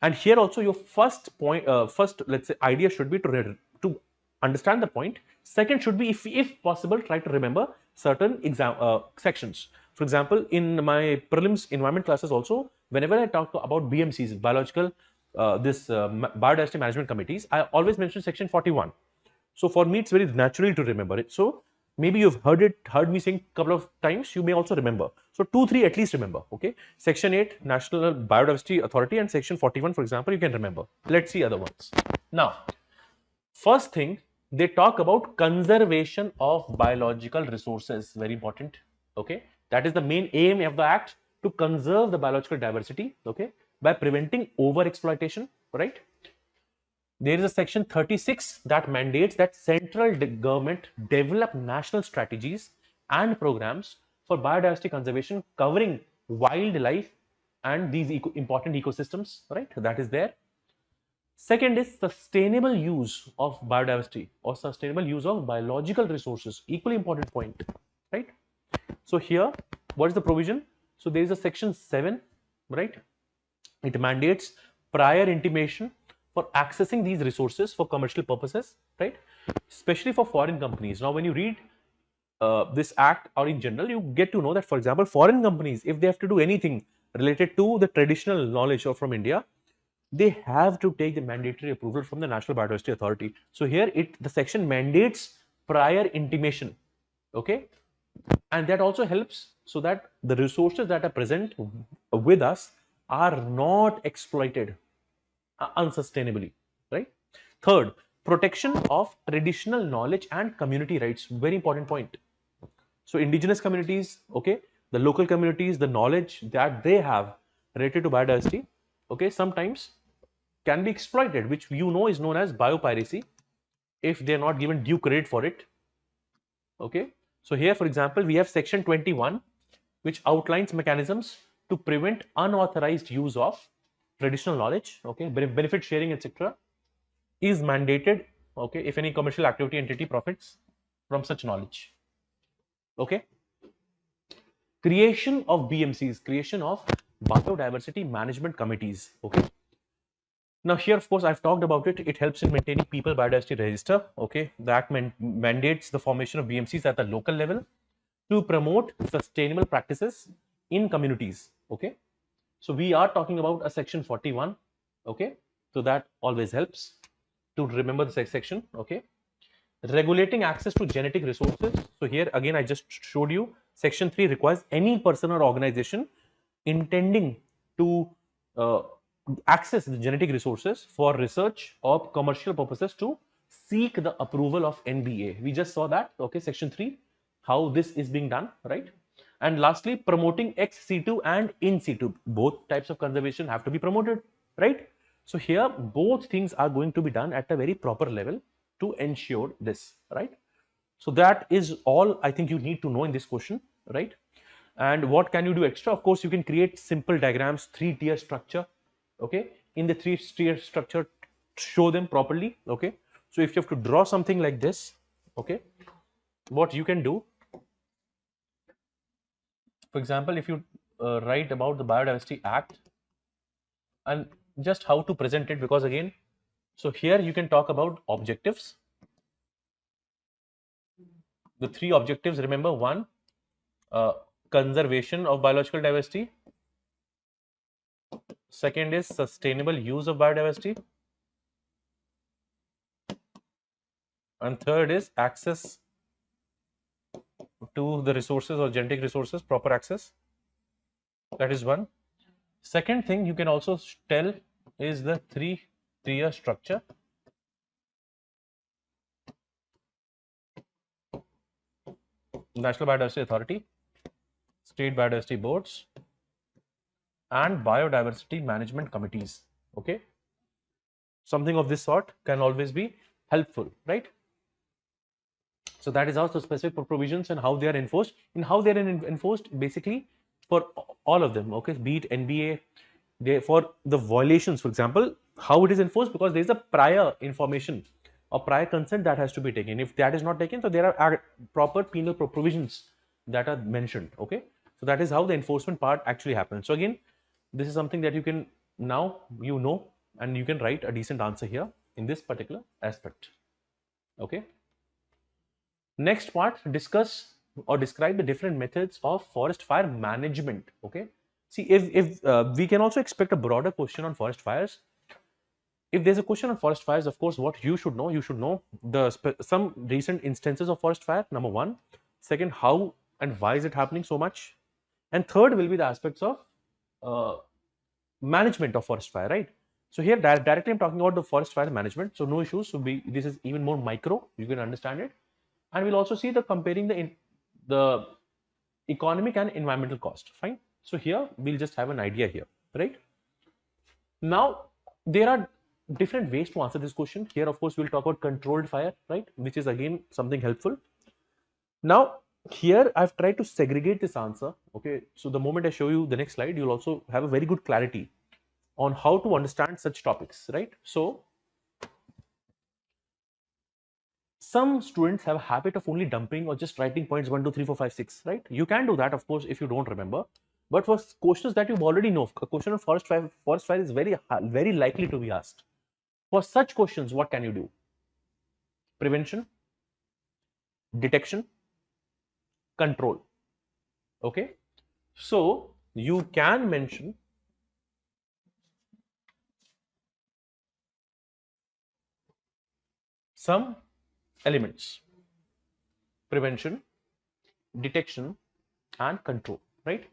and here also your first point, first, let's say, idea should be to understand the point. Second should be, if possible, try to remember certain exam sections. For example, in my prelims environment classes also, whenever I talk about BMCs, biological, biodiversity management committees, I always mention section 41. So for me, it's very natural to remember it. So maybe you've heard me saying a couple of times. You may also remember. So 2, 3 at least remember. Okay, section 8, National Biodiversity Authority, and section 41, for example, you can remember. Let's see other ones. Now, first thing, they talk about conservation of biological resources. Very important. Okay, that is the main aim of the act, to conserve the biological diversity. Okay, by preventing over exploitation. Right. There is a section 36 that mandates that central government develop national strategies and programs for biodiversity conservation covering wildlife and these important ecosystems, right? That is there. Second is sustainable use of biodiversity or sustainable use of biological resources. Equally important point, right? So here, what is the provision? So there is a section 7, right? It mandates prior intimation for accessing these resources for commercial purposes, right? Especially for foreign companies. Now, when you read this act, or in general, you get to know that, for example, foreign companies, if they have to do anything related to the traditional knowledge or from India, they have to take the mandatory approval from the National Biodiversity Authority. So here, the section mandates prior intimation, okay, and that also helps so that the resources that are present with us are not exploited unsustainably, right? Third, protection of traditional knowledge and community rights. Very important point. So indigenous communities, okay, the local communities, the knowledge that they have related to biodiversity, okay, sometimes can be exploited, which you know is known as biopiracy, if they are not given due credit for it. Okay, so here, for example, we have section 21, which outlines mechanisms to prevent unauthorized use of traditional knowledge. Okay, benefit sharing, etc., is mandated. Okay, if any commercial activity entity profits from such knowledge. Okay, creation of BMCs, creation of biodiversity management committees. Okay, now here, of course, I've talked about it. It helps in maintaining people biodiversity register. Okay, the act mandates the formation of BMCs at the local level to promote sustainable practices in communities. Okay, so we are talking about a section 41. Okay, so that always helps to remember the section. Okay, regulating access to genetic resources. So here again, I just showed you section 3 requires any person or organization intending to uh, access the genetic resources for research or commercial purposes to seek the approval of NBA. We just saw that. Okay, section 3, how this is being done, right? And lastly, promoting ex situ and in situ, both types of conservation have to be promoted, right? So here both things are going to be done at a very proper level to ensure this, right? So that is all I think you need to know in this question, right? And what can you do extra? Of course, you can create simple diagrams, 3-tier structure. Okay, in the 3-tier structure, show them properly. Okay, so if you have to draw something like this, okay, what you can do, for example, if you write about the Biodiversity Act and just how to present it, because again, so here you can talk about objectives. The 3 objectives, remember: one, uh, conservation of biological diversity; second is sustainable use of biodiversity; and third is access to the resources or genetic resources, proper access. That is one. Second thing you can also tell is the 3-tier structure. National Biodiversity Authority, state biodiversity boards, and biodiversity management committees. Okay, something of this sort can always be helpful, right? So that is also specific provisions and how they are enforced. In how they are enforced, basically for all of them. Okay, be it NBA, for the violations, for example, how it is enforced, because there is a prior information or prior consent that has to be taken. If that is not taken, so there are proper penal provisions that are mentioned. Okay, so that is how the enforcement part actually happens. So again, this is something that you can now and you can write a decent answer here in this particular aspect. Okay. Next part, discuss or describe the different methods of forest fire management. Okay, See, if we can also expect a broader question on forest fires. If there's a question on forest fires, of course, what you should know the some recent instances of forest fire. Number one, second, how and why is it happening so much, and third will be the aspects of uh, management of forest fire, right? So here directly I'm talking about the forest fire management. So no issues. So this is even more micro. You can understand it, and we'll also see the comparing the economic and environmental cost. Fine. So here we'll just have an idea here, right? Now there are different ways to answer this question. Here, of course, we'll talk about controlled fire, right? Which is again something helpful. Now here I've tried to segregate this answer. Okay. So the moment I show you the next slide, you'll also have a very good clarity on how to understand such topics, right? So some students have a habit of only dumping or just writing points 1, 2, 3, 4, 5, 6, right? You can do that, of course, if you don't remember. But for questions that you already know, a question on forest fire is very likely to be asked. For such questions, what can you do? Prevention, detection, control. Okay. So you can mention some elements: prevention, detection, and control, right?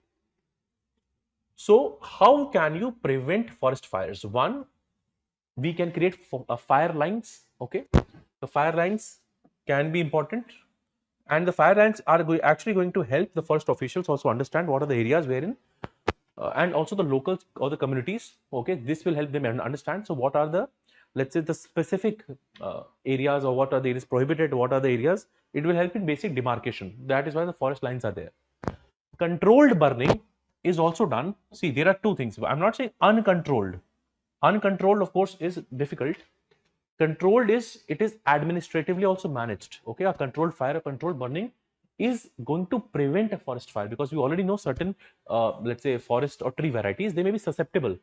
So how can you prevent forest fires? One, we can create fire lines. Okay, the fire lines can be important, and the fire lines are actually going to help the forest officials also understand what are the areas wherein and also the locals or the communities. Okay, this will help them understand. So what are the, let's say, the specific areas, or what are the areas prohibited, what are the areas. It will help in basic demarcation. That is why the forest lines are there. Controlled burning is also done. See, there are two things. I'm not saying uncontrolled. Uncontrolled, of course, is difficult. Controlled is, it is administratively also managed. Okay, a controlled fire, a controlled burning is going to prevent a forest fire, because we already know certain, let's say, forest or tree varieties, they may be susceptible.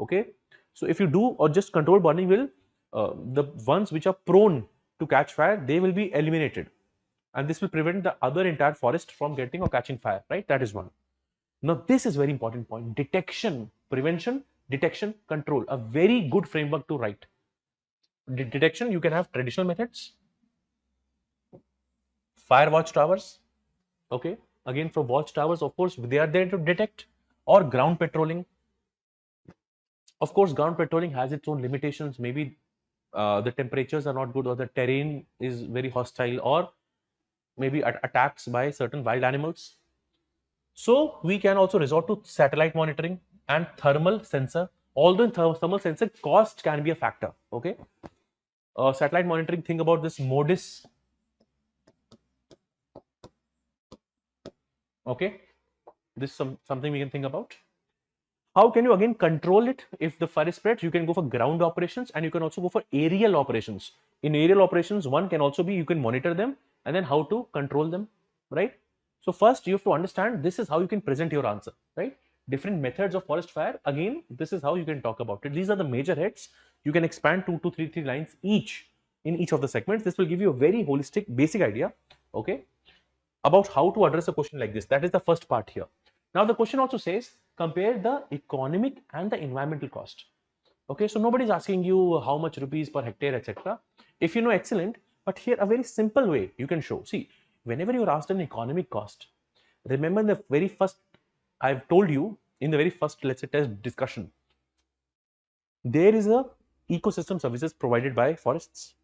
Okay, so if you do, or just controlled burning will, the ones which are prone to catch fire, they will be eliminated, and this will prevent the other entire forest from getting or catching fire, right? That is one. Now this is very important point: detection, prevention, detection, control. A very good framework to write. Detection, you can have traditional methods, fire watch towers. Okay, again, for watch towers, of course, they are there to detect, or ground patrolling. Of course, ground patrolling has its own limitations. Maybe the temperatures are not good, or the terrain is very hostile, or maybe attacks by certain wild animals. So we can also resort to satellite monitoring and thermal sensor. Although in thermal sensor, cost can be a factor. Okay, satellite monitoring, think about this MODIS. Okay, this is something we can think about. How can you again control it? If the fire spreads, you can go for ground operations, and you can also go for aerial operations. In aerial operations, one can also be, you can monitor them, and then how to control them, right? So first you have to understand, this is how you can present your answer, right? Different methods of forest fire. Again, this is how you can talk about it. These are the major heads. You can expand 2 to 3 lines each in each of the segments. This will give you a very holistic basic idea, okay, about how to address a question like this. That is the first part here. Now the question also says, compare the economic and the environmental cost. Okay, so nobody's asking you how much rupees per hectare, etc. If you know, excellent. But here a very simple way you can show. See, whenever you're asked an economic cost, remember the very first, I've told you in the very first, let's say, test discussion, there is a ecosystem services provided by forests.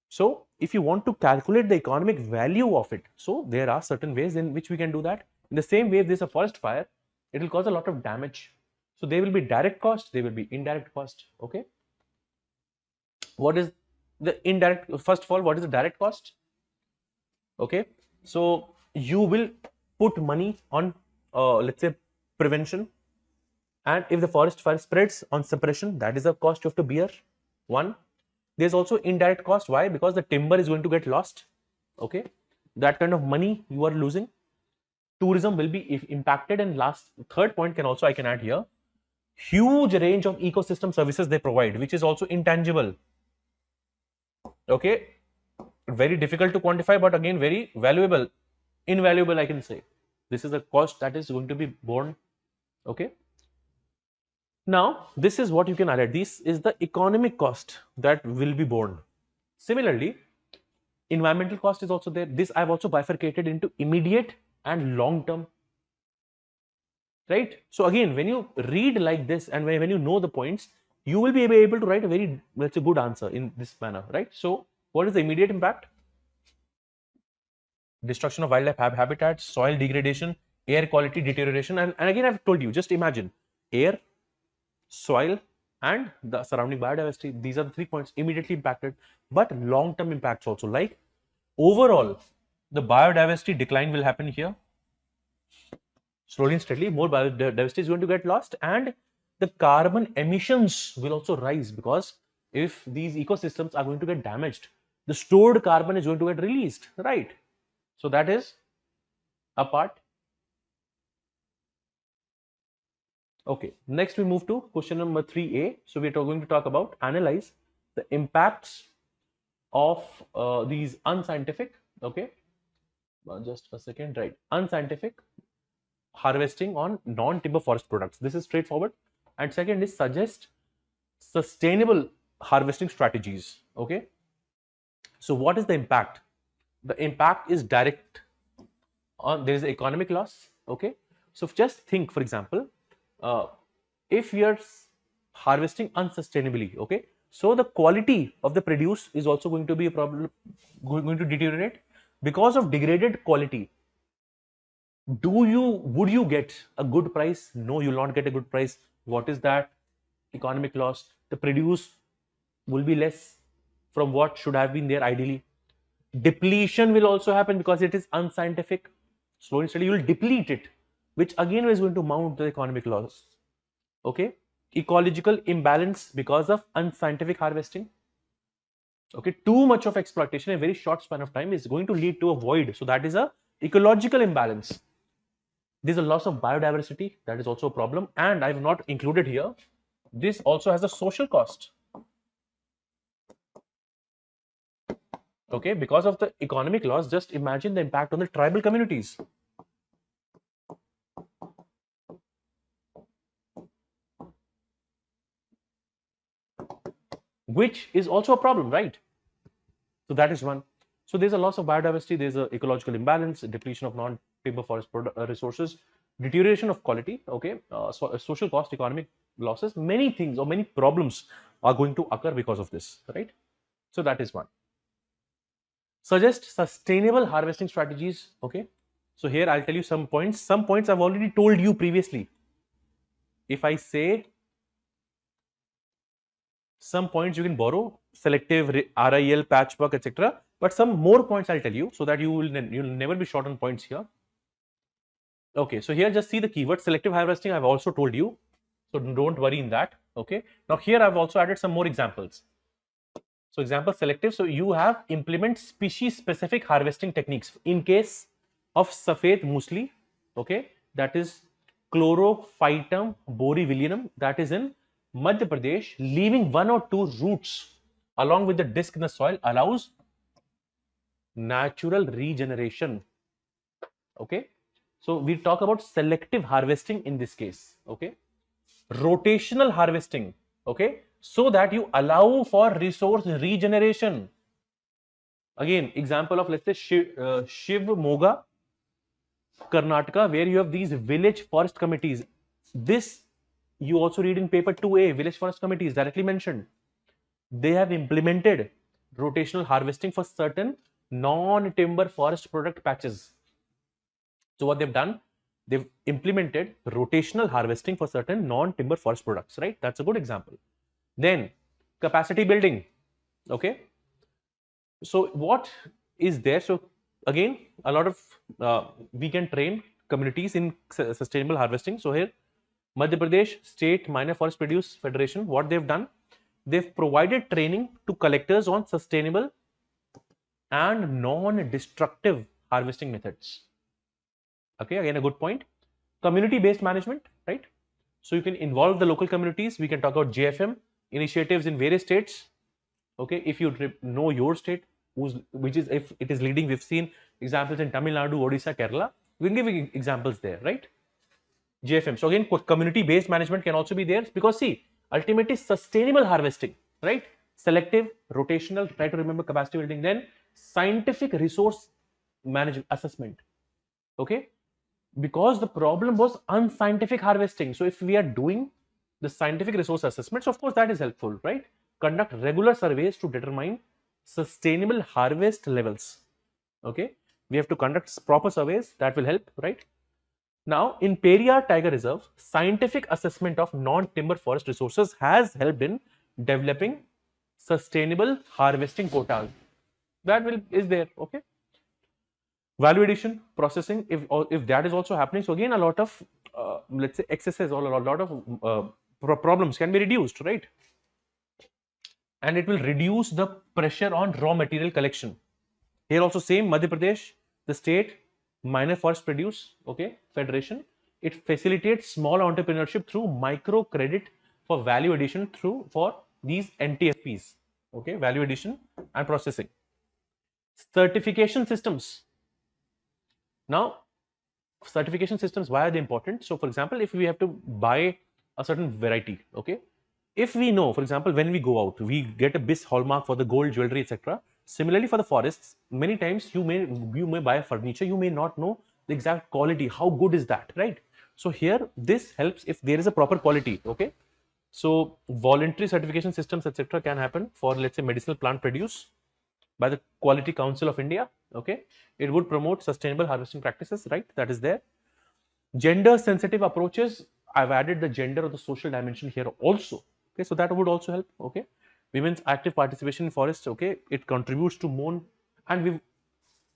So if you want to calculate the economic value of it, so there are certain ways in which we can do that. In the same way, if there's a forest fire, it will cause a lot of damage. So there will be direct cost, there will be indirect cost. Okay. What is the indirect? First of all, what is the direct cost? Okay. So you will put money on, let's say, prevention. And if the forest fire spreads, on suppression, that is a cost you have to bear. One. There's also indirect cost. Why? Because the timber is going to get lost. Okay, that kind of money you are losing. Tourism will be impacted. And last, third point can also, I can add here, huge range of ecosystem services they provide, which is also intangible. Okay, very difficult to quantify, but again very valuable, invaluable, I can say. This is a cost that is going to be borne. Okay, Now, this is what you can highlight. This is the economic cost that will be borne. Similarly, environmental cost is also there. This I've also bifurcated into immediate and long term, right? So again, when you read like this and when you know the points, you will be able to write a very, let's say, good answer in this manner, right? So what is the immediate impact? Destruction of wildlife habitats, soil degradation, air quality deterioration, and again I've told you, just imagine air, soil, and the surrounding biodiversity. These are the 3 points immediately impacted, but long-term impacts also, like overall the biodiversity decline will happen here slowly and steadily. More biodiversity is going to get lost, and the carbon emissions will also rise, because if these ecosystems are going to get damaged, the stored carbon is going to get released, right? So that is a part. Okay, next we move to question number 3A. So we are going to talk about analyze the impacts of these unscientific, okay, just a second, right, unscientific harvesting on non-timber forest products. This is straightforward. And second is suggest sustainable harvesting strategies, okay. So what is the impact? The impact is direct on, there is economic loss, okay. So just think, for example, uh, if we are harvesting unsustainably, okay, so the quality of the produce is also going to be a problem, going to deteriorate because of degraded quality. Would you get a good price? No, you will not get a good price. What is that? Economic loss. The produce will be less from what should have been there ideally. Depletion will also happen because it is unscientific. Slowly and steadily you will deplete it, which again is going to mount the economic loss, okay. Ecological imbalance because of unscientific harvesting, okay. Too much of exploitation in a very short span of time is going to lead to a void, so that is a ecological imbalance. There's a loss of biodiversity, that is also a problem, and I've not included here, this also has a social cost, okay. Because of the economic loss, just imagine the impact on the tribal communities, which is also a problem, right? So that is one. So there's a loss of biodiversity, there's an ecological imbalance, depletion of non-timber forest resources, deterioration of quality, okay, social cost, economic losses, many things or many problems are going to occur because of this, right? So that is one. Suggest sustainable harvesting strategies, okay. So here I'll tell you some points. Some points I've already told you previously. If I say some points you can borrow, selective, RIL, patchwork, etc. But some more points I'll tell you so that you'll never be short on points here. Okay, so here just see the keyword selective harvesting. I've also told you, so don't worry in that. Okay, now here I've also added some more examples. So example selective. So you have implement species specific harvesting techniques in case of Safed Musli. Okay, that is Chlorophytum borevillianum, that is in Madhya Pradesh. Leaving one or two roots along with the disc in the soil allows natural regeneration. Okay, so we talk about selective harvesting in this case. Okay, rotational harvesting, okay, so that you allow for resource regeneration. Again, example of, let's say, Shiv Moga, Karnataka, where you have these village forest committees. This you also read in paper 2A, village forest committees directly mentioned. They have implemented rotational harvesting for certain non-timber forest product patches. So what they've done, they've implemented rotational harvesting for certain non-timber forest products, right? That's a good example. Then capacity building, okay. So what is there? So again, a lot of we can train communities in sustainable harvesting. So here, Madhya Pradesh State Minor Forest Produce Federation, what they've done, they've provided training to collectors on sustainable and non-destructive harvesting methods. Okay, again a good point. Community-based management, right? So you can involve the local communities. We can talk about JFM initiatives in various states. Okay, if you know your state, which is, if it is leading, we've seen examples in Tamil Nadu, Odisha, Kerala. We can give examples there, right? JFM. So again, community-based management can also be there, because see, ultimately sustainable harvesting, right? Selective, rotational, try to remember capacity building, then scientific resource management assessment. Okay, because the problem was unscientific harvesting. So if we are doing the scientific resource assessments, of course that is helpful, right? Conduct regular surveys to determine sustainable harvest levels. Okay, we have to conduct proper surveys, that will help, right? Now, in Periyar Tiger Reserve, scientific assessment of non-timber forest resources has helped in developing sustainable harvesting quotas. That will is there. Okay, value addition processing, if that is also happening, so again a lot of let's say excesses or a lot of problems can be reduced, right? And it will reduce the pressure on raw material collection. Here also same, Madhya Pradesh, the state minor forest produce, okay, federation, it facilitates small entrepreneurship through micro credit for value addition through for these NTFPs, okay, value addition and processing. Certification systems. Now, certification systems, why are they important? So for example, if we have to buy a certain variety, okay, if we know, for example, when we go out, we get a BIS hallmark for the gold jewelry, etc. Similarly for the forests, many times you may buy a furniture, you may not know the exact quality, how good is that, right? So here this helps if there is a proper quality. Okay, so voluntary certification systems, etc., can happen for, let's say, medicinal plant produce by the Quality Council of India. Okay, it would promote sustainable harvesting practices, right? That is there. Gender sensitive approaches, I've added the gender or the social dimension here also. Okay, so that would also help. Okay, women's active participation in forests, okay, it contributes to more. And we've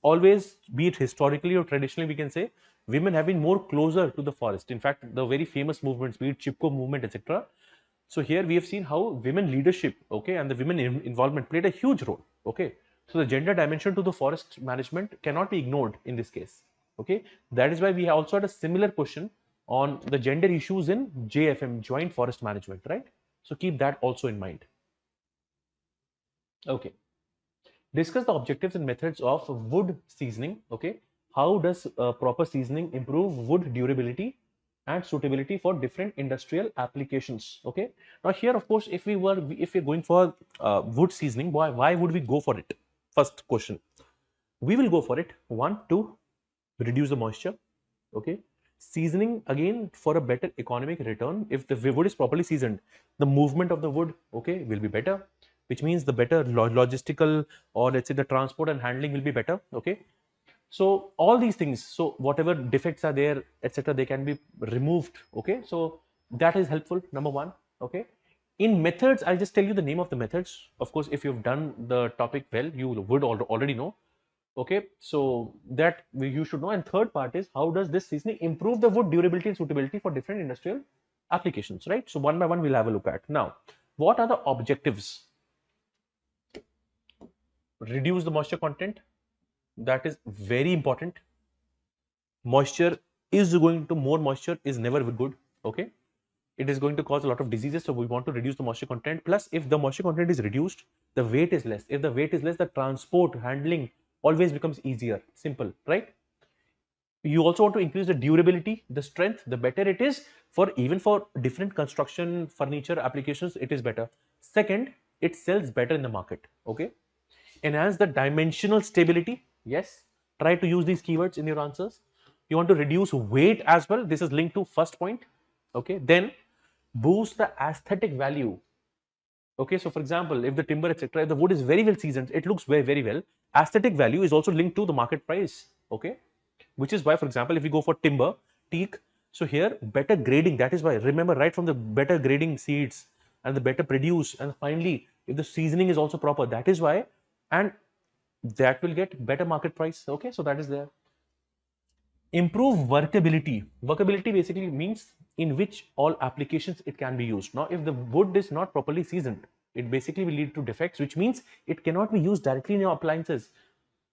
always, be it historically or traditionally, we can say women have been more closer to the forest. In fact, the very famous movements, be it Chipko movement, etc. So here we have seen how women leadership, okay, and the women involvement played a huge role. Okay, so the gender dimension to the forest management cannot be ignored in this case. Okay, that is why we also had a similar question on the gender issues in JFM, joint forest management, right? So keep that also in mind. Okay, discuss the objectives and methods of wood seasoning. Okay, how does proper seasoning improve wood durability and suitability for different industrial applications? Okay, now here of course if we're going for wood seasoning, why would we go for it? First question, we will go for it, one, to reduce the moisture. Okay, seasoning again for a better economic return. If the wood is properly seasoned, the movement of the wood, okay, will be better, which means the better logistical, or let's say the transport and handling will be better. Okay, so all these things, so whatever defects are there, etc., they can be removed. Okay, so that is helpful, number one. Okay, in methods, I'll just tell you the name of the methods. Of course, if you've done the topic well, you would already know. Okay, so that you should know. And third part is, how does this seasoning improve the wood durability and suitability for different industrial applications, right? So one by one we'll have a look at. Now, what are the objectives? Reduce the moisture content, that is very important. Moisture is going to, more moisture is never good. Okay, it is going to cause a lot of diseases, so we want to reduce the moisture content. Plus, if the moisture content is reduced, the weight is less. If the weight is less, the transport handling always becomes easier, simple, right? You also want to increase the durability, the strength. The better it is, for even for different construction furniture applications, it is better. Second, it sells better in the market. Okay, enhance the dimensional stability. Yes, try to use these keywords in your answers. You want to reduce weight as well, this is linked to first point. Okay, then boost the aesthetic value. Okay, so for example, if the timber, etc., if the wood is very well seasoned, it looks very well. Aesthetic value is also linked to the market price. Okay, which is why, for example, if we go for timber, teak, so here better grading. That is why, remember, right from the better grading seeds and the better produce, and finally, if the seasoning is also proper, that is why, and that will get better market price. Okay, so that is there. Improve workability. Workability basically means in which all applications it can be used. Now, if the wood is not properly seasoned, it basically will lead to defects, which means it cannot be used directly in your appliances.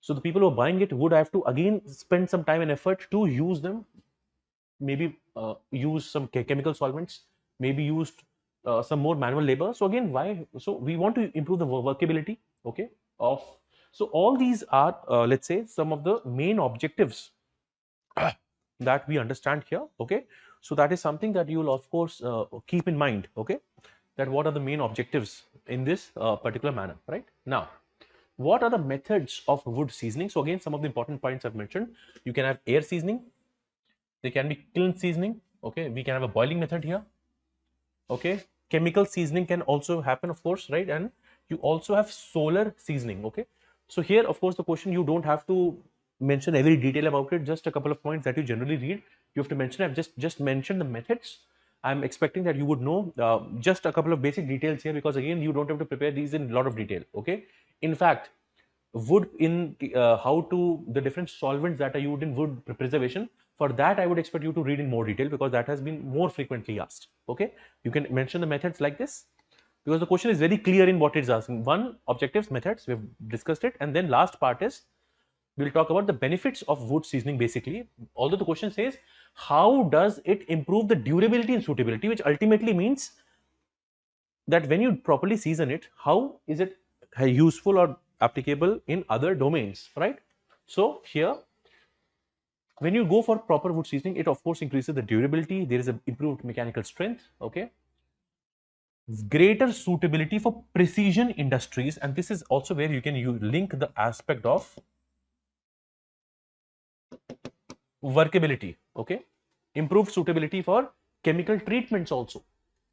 So the people who are buying it would have to again spend some time and effort to use them. Maybe use some chemical solvents, maybe used some more manual labor. So again, why? So we want to improve the workability. Okay, of, so all these are let's say some of the main objectives that we understand here. Okay, So that is something that you will of course keep in mind, okay, that what are the main objectives in this particular manner, right? Now, what are the methods of wood seasoning? So again, some of the important points I've mentioned. You can have air seasoning, there can be kiln seasoning, okay, we can have a boiling method here, okay, chemical seasoning can also happen, of course, right? And you also have solar seasoning, okay. So here, of course, the question, you don't have to mention every detail about it, just a couple of points that you generally read you have to mention. I've just mentioned the methods. I'm expecting that you would know just a couple of basic details here, because again, you don't have to prepare these in a lot of detail, okay. In fact, wood in how to the different solvents that are used in wood preservation, for that I would expect you to read in more detail, because that has been more frequently asked, okay. You can mention the methods like this, because the question is very clear in what it's asking. One, objectives, methods, we've discussed it, and then last part is we'll talk about the benefits of wood seasoning basically. Although the question says how does it improve the durability and suitability, which ultimately means that when you properly season it, how is it useful or applicable in other domains, right? So here, when you go for proper wood seasoning, it of course increases the durability. There is an improved mechanical strength, okay, greater suitability for precision industries, and this is also where you can link the aspect of workability, okay, improved suitability for chemical treatments also,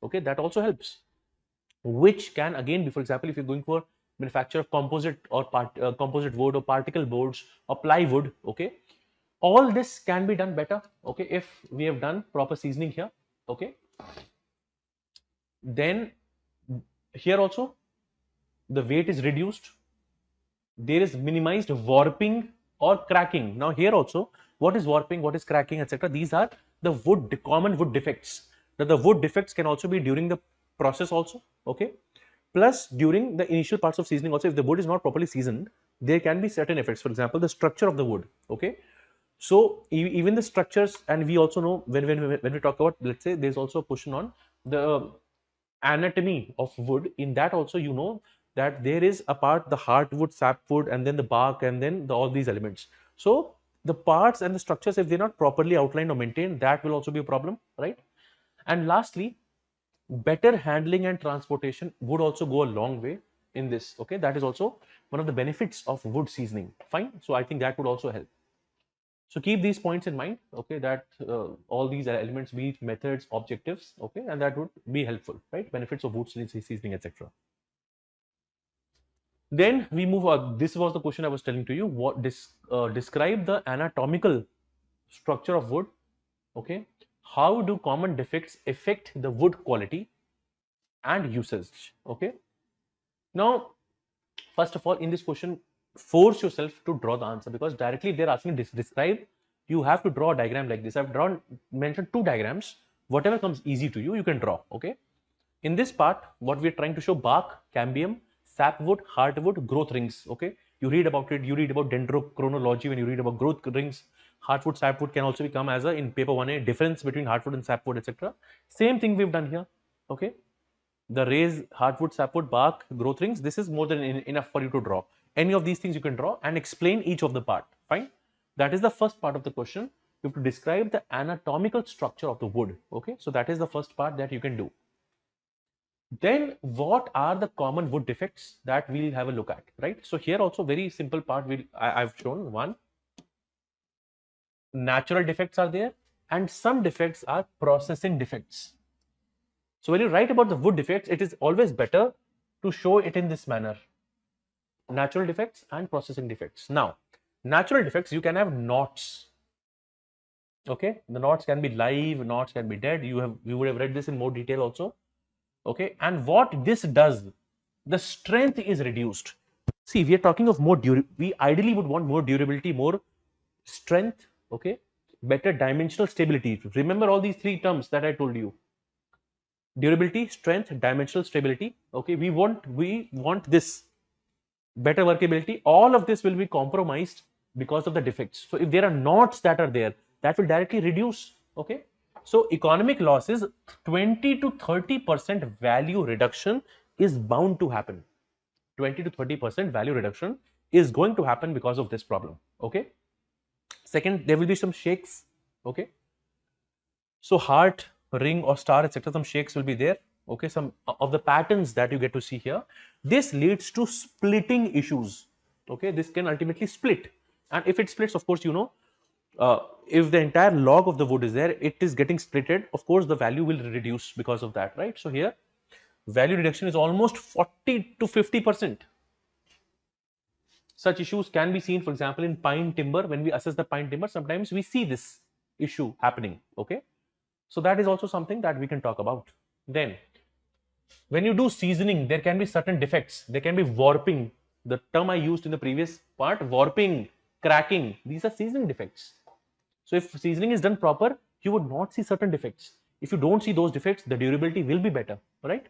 okay, that also helps, which can again be, for example, if you're going for manufacture of composite or composite wood or particle boards or plywood, okay, all this can be done better, okay, if we have done proper seasoning here, okay. Then here also the weight is reduced, there is minimized warping or cracking. Now here also, what is warping, what is cracking, etc., these are the common wood defects. Now the wood defects can also be during the process also, okay, plus during the initial parts of seasoning also. If the wood is not properly seasoned, there can be certain effects, for example the structure of the wood, okay. So even the structures, and we also know when we talk about, let's say, there's also a question on the anatomy of wood. In that also, you know that there is a part, the hardwood, sapwood, and then the bark, and then all these elements. So the parts and the structures, if they're not properly outlined or maintained, that will also be a problem, right? And lastly, better handling and transportation would also go a long way in this, okay. That is also one of the benefits of wood seasoning, fine. So I think that would also help. So keep these points in mind, okay, that all these elements, be it methods, objectives, okay, and that would be helpful, right? Benefits of wood seasoning, etc. Then we move on. This was the question I was telling to you. What describe the anatomical structure of wood, okay? How do common defects affect the wood quality and usage, okay? Now, first of all, in this question, force yourself to draw the answer, because directly if they're asking describe, you have to draw a diagram like this. I've mentioned two diagrams. Whatever comes easy to you, you can draw, okay. In this part, what we're trying to show: bark, cambium, sapwood, hardwood, growth rings, okay. You read about it, you read about dendrochronology when you read about growth rings. Hardwood, sapwood can also become as a, in paper 1A, difference between hardwood and sapwood, etc. Same thing we've done here, okay. The rays, hardwood, sapwood, bark, growth rings, this is more than enough for you to draw. Any of these things you can draw and explain each of the part, fine. That is the first part of the question. You have to describe the anatomical structure of the wood, okay. So that is the first part that you can do. Then what are the common wood defects that we'll have a look at, right? So here also very simple part, I've shown one. Natural defects are there, and some defects are processing defects. So when you write about the wood defects, it is always better to show it in this manner: natural defects and processing defects. Now, natural defects, you can have knots, okay. The knots can be live, knots can be dead. You would have read this in more detail also, okay. And what this does, the strength is reduced. See, we are talking of more we ideally would want more durability, more strength, okay, better dimensional stability. Remember all these three terms that I told you: durability, strength, dimensional stability, okay. We want this better workability. All of this will be compromised because of the defects. So if there are knots that are there, that will directly reduce, okay. So economic losses, 20 to 30% value reduction is bound to happen. 20 to 30% value reduction is going to happen because of this problem, okay. Second, there will be some shakes, okay. So heart, ring or star, etc. Some shapes will be there. Okay, some of the patterns that you get to see here. This leads to splitting issues. Okay, this can ultimately split. And if it splits, of course, if the entire log of the wood is there, it is getting splitted. Of course, the value will reduce because of that, right? So here, value reduction is almost 40 to 50%. Such issues can be seen, for example, in pine timber. When we assess the pine timber, sometimes we see this issue happening. Okay, so that is also something that we can talk about. Then, when you do seasoning, there can be certain defects. There can be warping. The term I used in the previous part, warping, cracking, these are seasoning defects. So if seasoning is done proper, you would not see certain defects. If you don't see those defects, the durability will be better, right?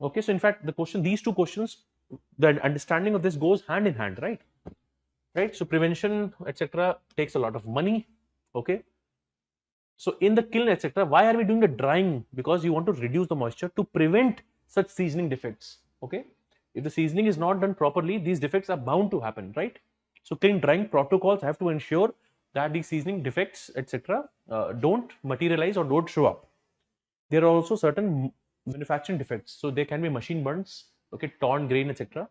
Okay, so in fact, these two questions, the understanding of this goes hand in hand, right? Right. So prevention, etc., takes a lot of money. Okay. So in the kiln, etc., why are we doing the drying? Because you want to reduce the moisture to prevent such seasoning defects. Okay. If the seasoning is not done properly, these defects are bound to happen, right? So kiln drying protocols have to ensure that these seasoning defects, etc., don't materialize or don't show up. There are also certain manufacturing defects. So there can be machine burns, okay, torn grain, etc.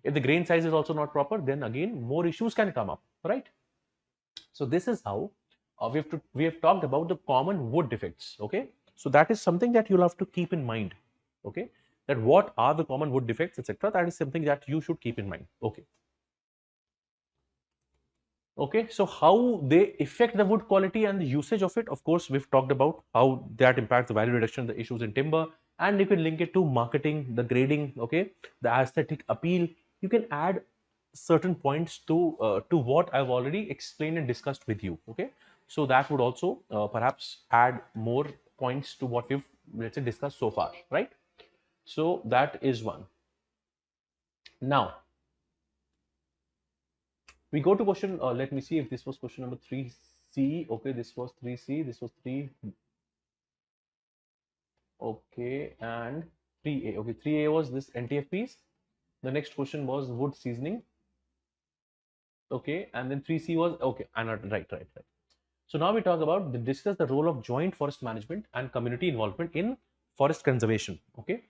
If the grain size is also not proper, then again more issues can come up, right? So this is how we have talked about the common wood defects. Okay, so that is something that you'll have to keep in mind. Okay, that what are the common wood defects, etc. That is something that you should keep in mind. Okay. Okay, so how they affect the wood quality and the usage of it. Of course, we've talked about how that impacts the value reduction, the issues in timber, and you can link it to marketing, the grading, okay, the aesthetic appeal. You can add certain points to what I've already explained and discussed with you. Okay, so that would also perhaps add more points to what we've, let's say, discussed so far, right? So that is one. Now we go to question, let me see if this was question number 3C. Okay, this was 3C, this was 3. Okay, and 3A. Okay, 3A was this NTFPs. The next question was wood seasoning. Okay, and then 3C was, okay, and right. So now we talk about, discuss the role of joint forest management and community involvement in forest conservation. Okay.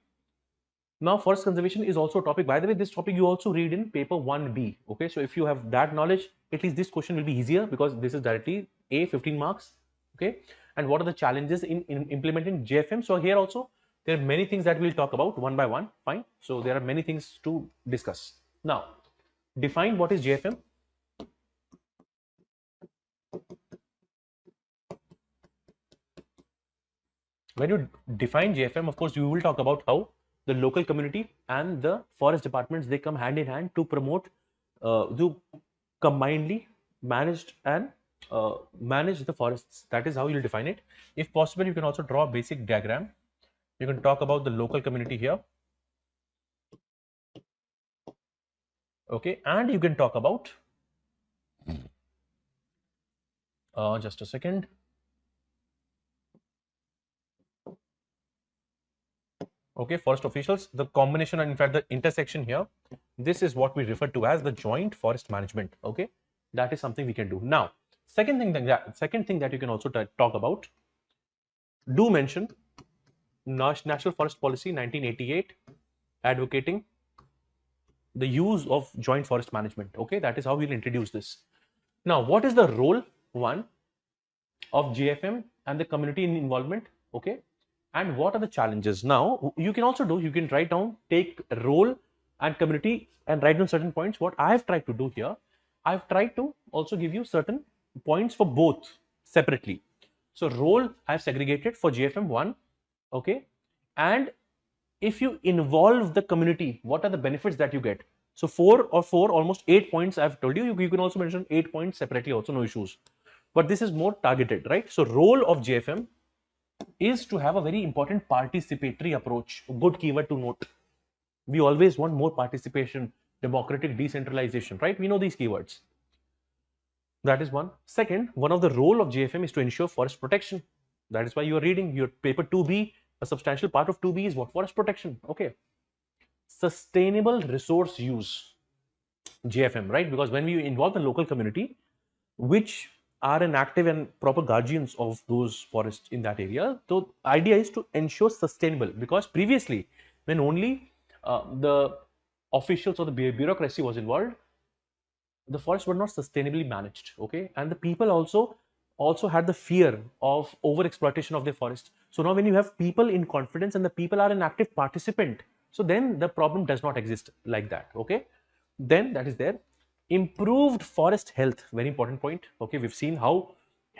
Now, forest conservation is also a topic. By the way, this topic you also read in paper 1B. Okay, so if you have that knowledge, at least this question will be easier because this is directly A, 15 marks. Okay, and what are the challenges in implementing JFM? So here also there are many things that we'll talk about one by one. Fine. So there are many things to discuss. Now, define what is JFM. When you define JFM, of course, you will talk about how the local community and the forest departments, they come hand in hand to promote, to combinedly managed and manage the forests. That is how you'll define it. If possible, you can also draw a basic diagram. You can talk about the local community here. Okay, and you can talk about, just a second. Okay, forest officials, the combination and in fact the intersection here, this is what we refer to as the joint forest management. Okay, that is something we can do. Now, second thing that you can also talk about, do mention National Forest Policy 1988 advocating the use of joint forest management. Okay, that is how we'll introduce this. Now, what is the role one of JFM and the community involvement? Okay, and what are the challenges? Now you can also do, you can write down, take role and community and write down certain points. What I have tried to do here, I've tried to also give you certain points for both separately. So role I've segregated for JFM 1. Okay, and if you involve the community, what are the benefits that you get? So almost 8 points I've told you. You can also mention 8 points separately also, no issues, but this is more targeted, right? So role of JFM is to have a very important participatory approach. Good keyword to note. We always want more participation, democratic decentralization, right? We know these keywords. That is one. Second, one of the role of JFM is to ensure forest protection. That is why you are reading your paper 2B. A substantial part of 2B is what? Forest protection. Okay. Sustainable resource use, JFM, right? Because when we involve the local community, which are an active and proper guardians of those forests in that area. So idea is to ensure sustainable, because previously when only the officials or the bureaucracy was involved, the forests were not sustainably managed. Okay, and the people also had the fear of over exploitation of their forest. So now when you have people in confidence and the people are an active participant, so then the problem does not exist like that. Okay, then that is there. Improved forest health, very important point. Okay, we've seen how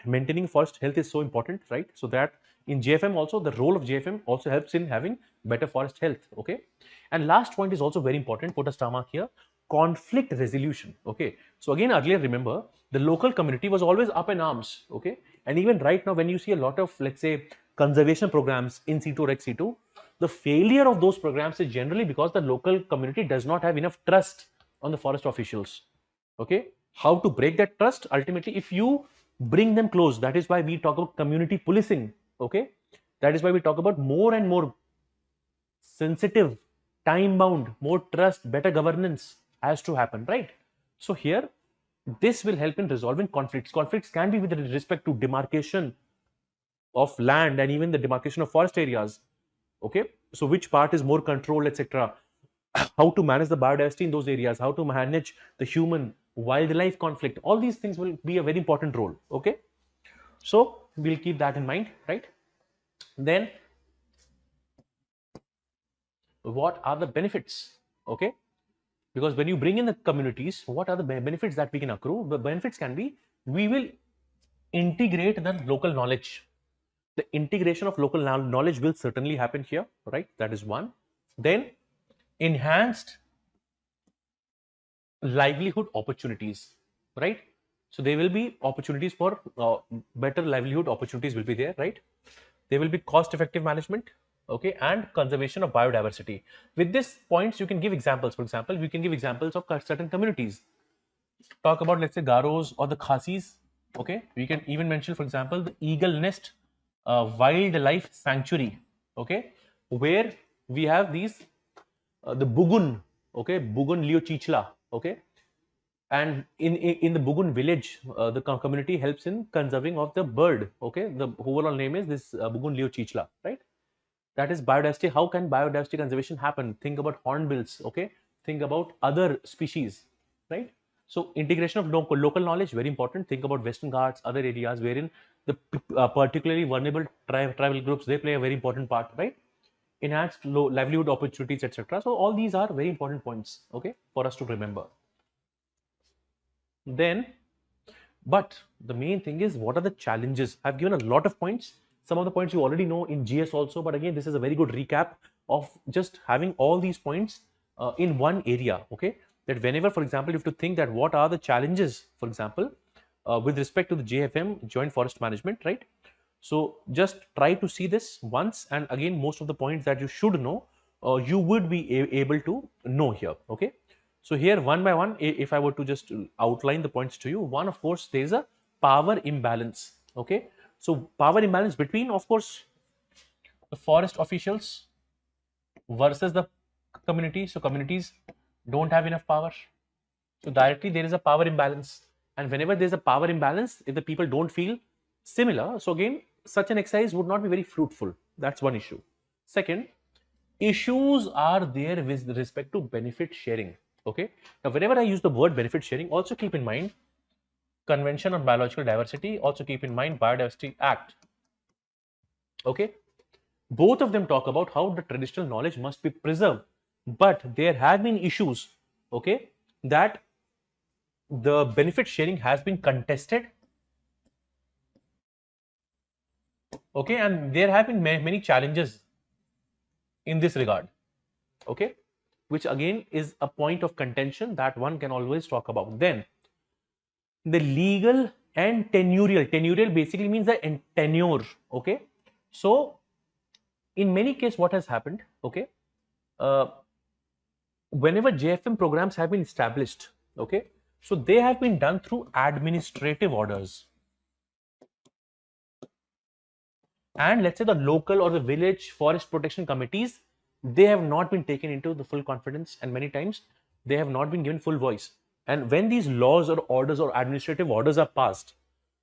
maintaining forest health is so important, right? So that in JFM also, the role of JFM also helps in having better forest health. Okay, and last point is also very important, put a star mark here: conflict resolution. Okay, so again, earlier, remember, the local community was always up in arms. Okay, and even right now when you see a lot of, let's say, conservation programs in situ or ex situ, the failure of those programs is generally because the local community does not have enough trust on the forest officials. Okay, how to break that trust? Ultimately, if you bring them close, that is why we talk about community policing. Okay, that is why we talk about more and more sensitive, time bound, more trust, better governance has to happen, right? So here, this will help in resolving conflicts. Conflicts can be with respect to demarcation of land and even the demarcation of forest areas. Okay, so which part is more controlled, etc. How to manage the biodiversity in those areas, how to manage the human wildlife conflict, all these things will be a very important role. Okay, so we'll keep that in mind, right? Then what are the benefits? Okay, because when you bring in the communities, what are the benefits that we can accrue? The benefits can be, we will integrate the local knowledge. The integration of local knowledge will certainly happen here, right? That is one. Then enhanced livelihood opportunities, right? So there will be opportunities for better livelihood opportunities will be there, right? There will be cost effective management, okay, and conservation of biodiversity. With these points you can give examples. For example, we can give examples of certain communities. Talk about, let's say, Garos or the Khasis. Okay, we can even mention, for example, the Eagle Nest Wildlife Sanctuary. Okay, where we have these the Bugun. Okay, Bugun Leo Chichla. Okay, and in the Bugun village, the community helps in conserving of the bird. Okay, the overall name is this Bugun Leo Chichla, right? That is biodiversity. How can biodiversity conservation happen? Think about hornbills. Okay, think about other species, right? So integration of local knowledge, very important. Think about Western Ghats, other areas wherein the particularly vulnerable tribal groups, they play a very important part, right? Enhanced livelihood opportunities, etc. So all these are very important points, okay, for us to remember. Then, but the main thing is, what are the challenges? I've given a lot of points. Some of the points you already know in GS also, but again, this is a very good recap of just having all these points in one area. Okay, that whenever, for example, you have to think that what are the challenges, for example, with respect to the JFM, Joint Forest Management, right? So just try to see this once, and again, most of the points that you should know, you would be able to know here. Okay, so here, one by one, if I were to just outline the points to you, one, of course, there is a power imbalance. Okay, so power imbalance between, of course, the forest officials versus the community. So communities don't have enough power. So directly there is a power imbalance. And whenever there's a power imbalance, if the people don't feel similar, so again, such an exercise would not be very fruitful. That's one issue. Second, issues are there with respect to benefit sharing. Okay. Now, whenever I use the word benefit sharing, also keep in mind Convention on Biological Diversity, also keep in mind Biodiversity Act. Okay. Both of them talk about how the traditional knowledge must be preserved. But there have been issues, okay, that the benefit sharing has been contested. Okay, and there have been many challenges in this regard. Okay, which again is a point of contention that one can always talk about. Then the legal and tenurial basically means the tenure. Okay, so in many cases, what has happened? Okay, uh, whenever JFM programs have been established, okay, so they have been done through administrative orders. And let's say the local or the village forest protection committees, they have not been taken into the full confidence, and many times they have not been given full voice. And when these laws or orders or administrative orders are passed,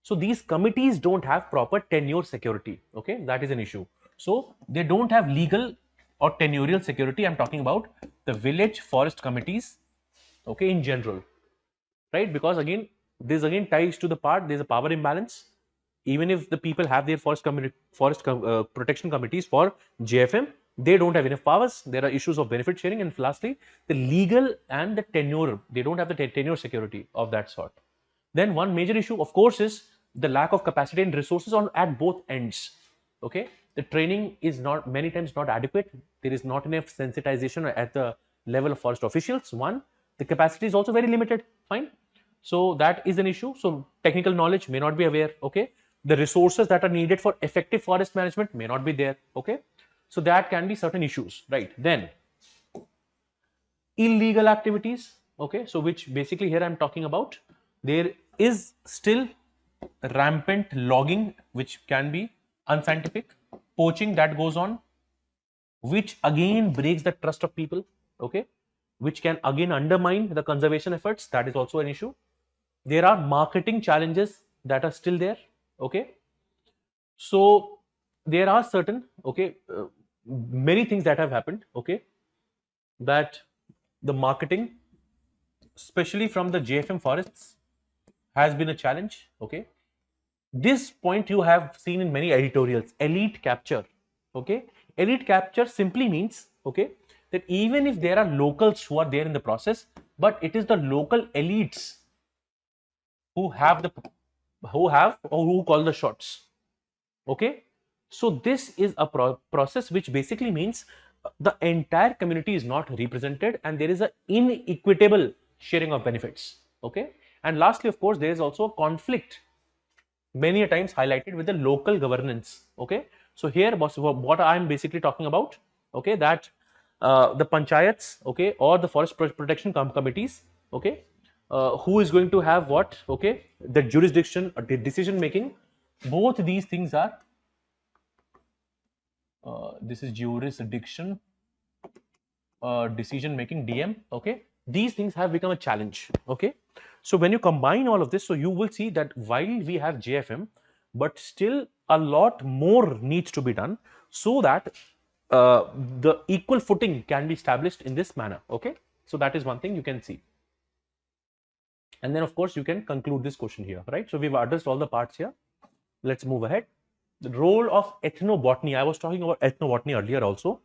So these committees don't have proper tenure security. Okay, that is an issue. So they don't have legal or tenurial security. I'm talking about the village forest committees. Okay, in general, right? Because again, this again ties to the part there's a power imbalance. Even if the people have their protection committees for JFM, they don't have enough powers. There are issues of benefit sharing, and lastly, the legal and the tenure. They don't have the tenure security of that sort. Then one major issue, of course, is the lack of capacity and resources on at both ends. Okay, the training is not many times not adequate. There is not enough sensitization at the level of forest officials. One, the capacity is also very limited. Fine, so that is an issue. So technical knowledge may not be aware. Okay, the resources that are needed for effective forest management may not be there. Okay, so that can be certain issues, right? Then illegal activities. Okay, so which basically here I'm talking about, there is still rampant logging which can be unscientific, poaching that goes on, which again breaks the trust of people. Okay, which can again undermine the conservation efforts. That is also an issue. There are marketing challenges that are still there. Okay, so there are certain many things that have happened. Okay, that the marketing, especially from the JFM forests, has been a challenge. Okay, this point you have seen in many editorials, elite capture. Okay, elite capture simply means, okay, that even if there are locals who are there in the process, but it is the local elites who have the or who call the shots. Okay, so this is a process which basically means the entire community is not represented and there is an inequitable sharing of benefits. Okay, and lastly, of course, there is also a conflict many a times highlighted with the local governance. Okay, so here what I'm basically talking about, okay, that the panchayats, okay, or the forest protection committees, okay, who is going to have what, okay, the jurisdiction, the decision making, both these things are this is jurisdiction, decision making, DM. Okay, these things have become a challenge. Okay, so when you combine all of this, so you will see that while we have JFM, but still a lot more needs to be done so that the equal footing can be established in this manner. Okay, so that is one thing you can see. And then of course you can conclude this question here, right? So we've addressed all the parts here. Let's move ahead. The role of ethnobotany. I was talking about ethnobotany earlier also.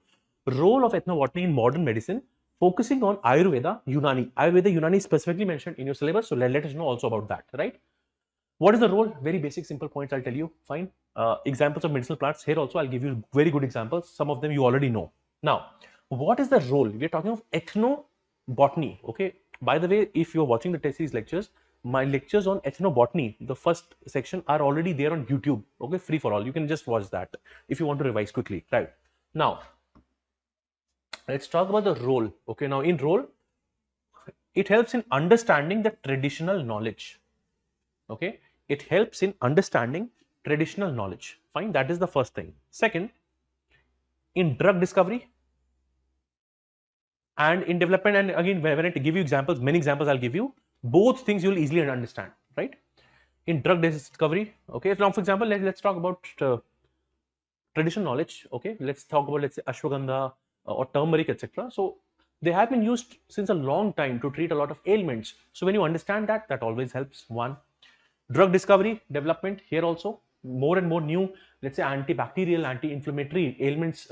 Role of ethnobotany in modern medicine, focusing on Ayurveda, Unani. Ayurveda, Unani is specifically mentioned in your syllabus, so let us know also about that, right? What is the role? Very basic, simple points I'll tell you. Fine. Examples of medicinal plants. Here also I'll give you very good examples. Some of them you already know. Now, what is the role? We're talking of ethnobotany. Okay. By the way, if you're watching the test series lectures, my lectures on ethnobotany, the first section, are already there on YouTube. Okay, free for all. You can just watch that if you want to revise quickly. Right. Now, let's talk about the role. Okay, now in role, it helps in understanding the traditional knowledge. Okay, it helps in understanding traditional knowledge. Fine, that is the first thing. Second, in drug discovery and in development, and again, when I give you examples, many examples I'll give you, both things you'll easily understand, right? In drug discovery, okay, so now for example, let's talk about traditional knowledge. Okay, let's talk about, let's say, ashwagandha or turmeric, etc. So they have been used since a long time to treat a lot of ailments. So when you understand that, that always helps. One, drug discovery, development, here also more and more new, let's say, antibacterial, anti-inflammatory ailments,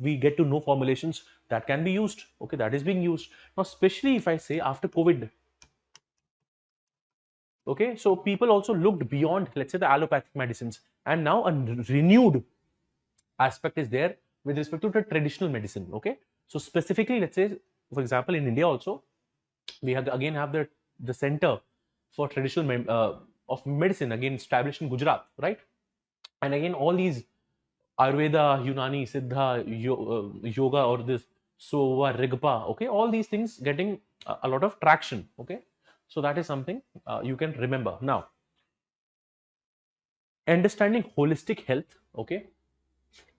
we get to know formulations that can be used. Okay, that is being used now, especially if I say after COVID. Okay, so people also looked beyond, let's say, the allopathic medicines, and now a renewed aspect is there with respect to the traditional medicine. Okay, so specifically, let's say, for example, in India also, we have again have the center for traditional of medicine, again established in Gujarat, right? And again, all these Ayurveda, Unani, Siddha, yoga, or this Sova, Rigpa, okay, all these things getting a lot of traction. Okay, so that is something you can remember. Now, understanding holistic health. Okay,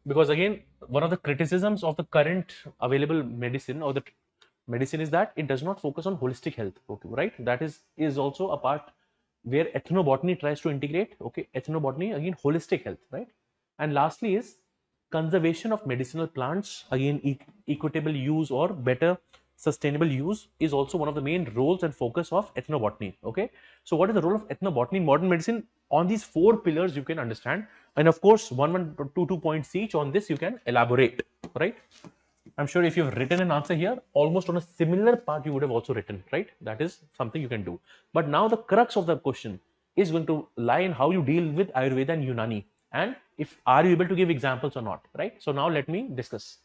because again, one of the criticisms of the current available medicine or the medicine is that it does not focus on holistic health. Okay, right? That is also a part where ethnobotany tries to integrate. Okay, ethnobotany again holistic health, right? And lastly is conservation of medicinal plants, again equitable use or better sustainable use is also one of the main roles and focus of ethnobotany. Okay, so what is the role of ethnobotany in modern medicine? On these four pillars you can understand, and of course two points each on this you can elaborate, right? I'm sure if you've written an answer here, almost on a similar part you would have also written, right? That is something you can do. But now the crux of the question is going to lie in how you deal with Ayurveda and Unani, and if are you able to give examples or not, right? So now let me discuss.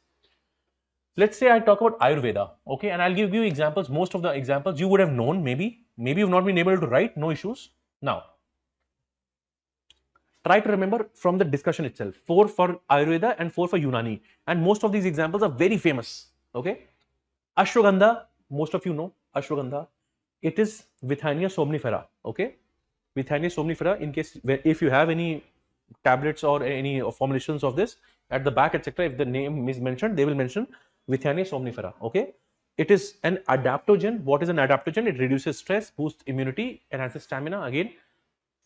Let's say I talk about Ayurveda, okay, and I'll give you examples. Most of the examples you would have known, maybe you've not been able to write, no issues. Now, try to remember from the discussion itself, 4 for Ayurveda and 4 for Unani, and most of these examples are very famous, okay. Ashwagandha, most of you know ashwagandha. It is Withania somnifera, okay. Withania somnifera, in case if you have any tablets or any formulations of this at the back, etc., if the name is mentioned, they will mention Withania somnifera, okay. It is an adaptogen. What is an adaptogen? It reduces stress, boosts immunity, enhances stamina, again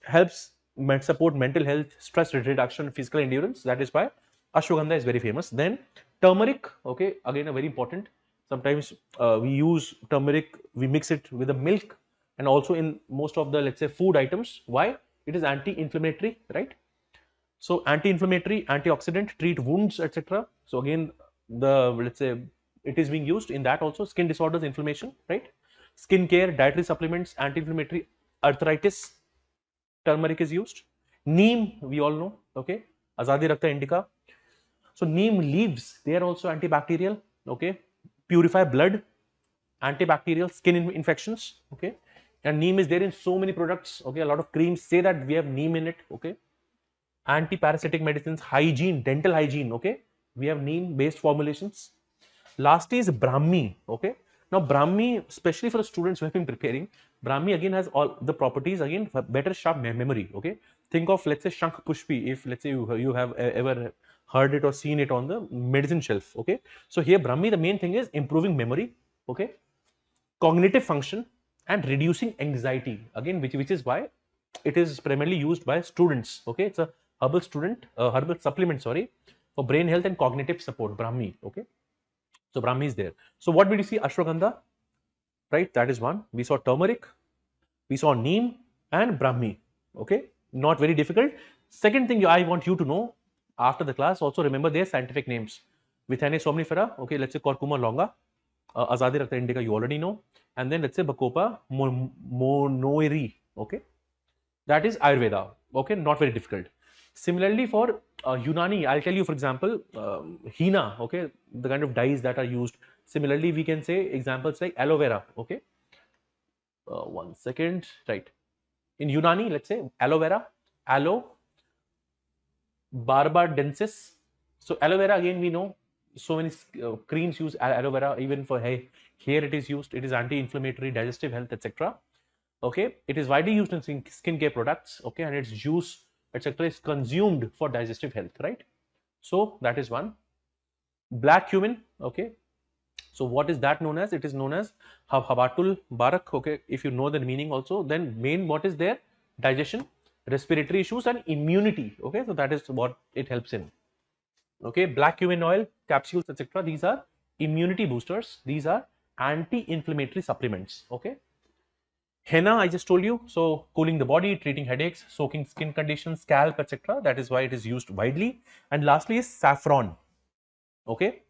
helps support mental health, stress reduction, physical endurance. That is why ashwagandha is very famous. Then turmeric, okay, again a very important. Sometimes we use turmeric, we mix it with the milk and also in most of the, let's say, food items. Why? It is anti-inflammatory, right? So anti-inflammatory, antioxidant, treat wounds, etc. So again, the, let's say, it is being used in that also. Skin disorders, inflammation, right? Skin care, dietary supplements, anti-inflammatory, arthritis, turmeric is used. Neem, we all know, okay. Azadi Rakta indica. So neem leaves, they are also antibacterial, okay. Purify blood, antibacterial, skin infections, okay. And neem is there in so many products, okay. A lot of creams say that we have neem in it, okay. Anti-parasitic medicines, hygiene, dental hygiene, okay. We have neem based formulations. Last is Brahmi, okay. Now Brahmi, especially for the students who have been preparing, Brahmi again has all the properties, again for better sharp memory, okay. Think of, let's say, Shankh Pushpi, if let's say you have ever heard it or seen it on the medicine shelf, okay. So here Brahmi, the main thing is improving memory, okay, cognitive function and reducing anxiety, again which is why it is primarily used by students, okay. It's a herbal supplement, sorry, for brain health and cognitive support, Brahmi, okay. So Brahmi is there. So what did you see? Ashwagandha, right? That is one. We saw turmeric, we saw neem and Brahmi. Okay, not very difficult. Second thing I want you to know after the class, also remember their scientific names. Withania somnifera, okay, let's say Curcuma longa, Azadi Rakta indica, you already know. And then let's say Bacopa monoeri, okay. That is Ayurveda, okay, not very difficult. Similarly for Unani, I'll tell you, for example, Hina, okay, the kind of dyes that are used. Similarly, we can say examples like aloe vera, okay. One second, right. In Unani, let's say aloe vera, aloe barbadensis. So aloe vera, again, we know so many creams use aloe vera, even for hair it is used. It is anti-inflammatory, digestive health, etc. Okay, it is widely used in skincare products, okay, and its juice, etc., is consumed for digestive health, right? So that is one. Black cumin, okay. So what is that known as? It is known as Habatul Barak, okay. If you know the meaning also, then main what is there? Digestion, respiratory issues, and immunity, okay. So that is what it helps in. Okay, black cumin oil, capsules, etc. These are immunity boosters. These are anti-inflammatory supplements, okay. Henna, I just told you, so cooling the body, treating headaches, soaking skin conditions, scalp, etc. That is why it is used widely. And lastly is saffron. Okay,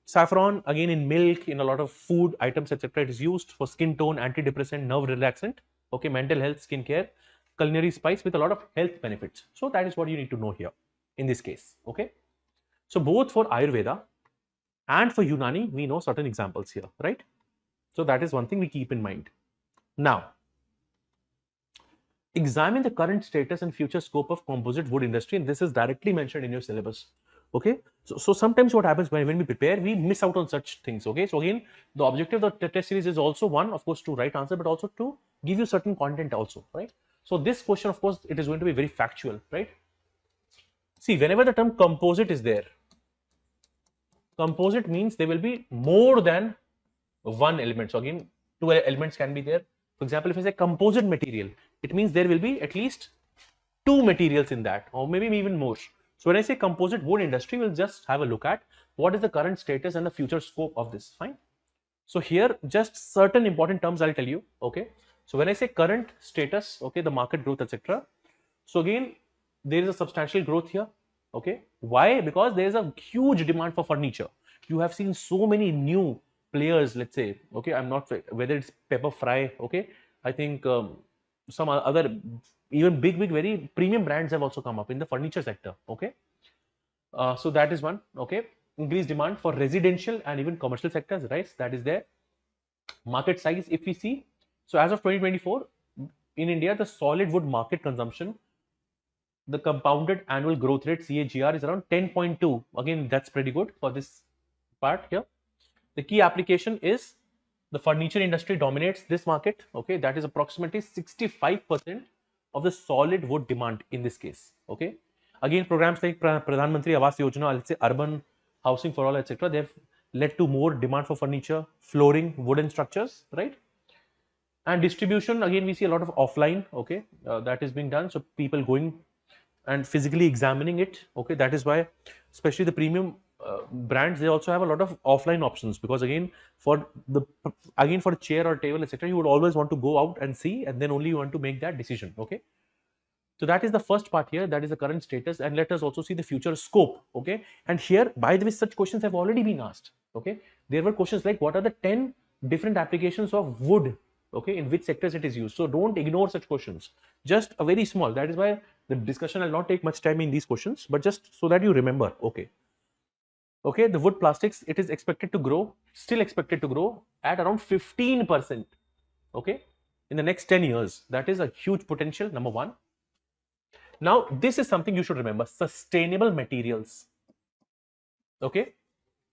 saffron again in milk, in a lot of food items, etc. It is used for skin tone, antidepressant, nerve relaxant. Okay, mental health, skin care, culinary spice with a lot of health benefits. So that is what you need to know here in this case. Okay, so both for Ayurveda and for Unani, we know certain examples here, right? So that is one thing we keep in mind. Now, examine the current status and future scope of composite wood industry, and this is directly mentioned in your syllabus. Okay, so sometimes what happens when we prepare, we miss out on such things. Okay, so again, the objective of the test series is also one, of course, to write answer, but also to give you certain content also, right? So this question, of course, it is going to be very factual, right? See, whenever the term composite is there, composite means there will be more than one element. So again, two elements can be there. For example, if I say composite material, it means there will be at least two materials in that, or maybe even more. So when I say composite wood industry, we'll just have a look at what is the current status and the future scope of this. Fine. So here just certain important terms I'll tell you. Okay. So when I say current status, okay, the market growth, etc. So again, there is a substantial growth here. Okay. Why? Because there is a huge demand for furniture. You have seen so many new players, let's say. Okay. I'm not whether it's Pepper Fry. Okay. I think some other even big, very premium brands have also come up in the furniture sector. Okay. So that is one. Okay. Increased demand for residential and even commercial sectors, right? That is there. Market size, if we see, so as of 2024, in India, the solid wood market consumption, the compounded annual growth rate CAGR is around 10.2. Again, that's pretty good for this part here. The key application is the furniture industry dominates this market. Okay, that is approximately 65% of the solid wood demand in this case. Okay, again, programs like Pradhan Mantri Awas Yojana, let's say urban housing for all, etc., they have led to more demand for furniture, flooring, wooden structures, right? And distribution, again, we see a lot of offline. Okay, that is being done. So people going and physically examining it. Okay, that is why especially the premium brands, they also have a lot of offline options, because again for a chair or table, etc., you would always want to go out and see, and then only you want to make that decision. Okay, so that is the first part here, that is the current status, and let us also see the future scope. Okay, and here, by the way, such questions have already been asked. Okay, there were questions like what are the 10 different applications of wood, okay, in which sectors it is used. So don't ignore such questions, just a very small, that is why the discussion will not take much time in these questions, but just so that you remember. Okay, okay, the wood plastics, it is expected to grow, still expected to grow at around 15%. Okay, in the next 10 years. That is a huge potential, number one. Now, this is something you should remember: sustainable materials. Okay,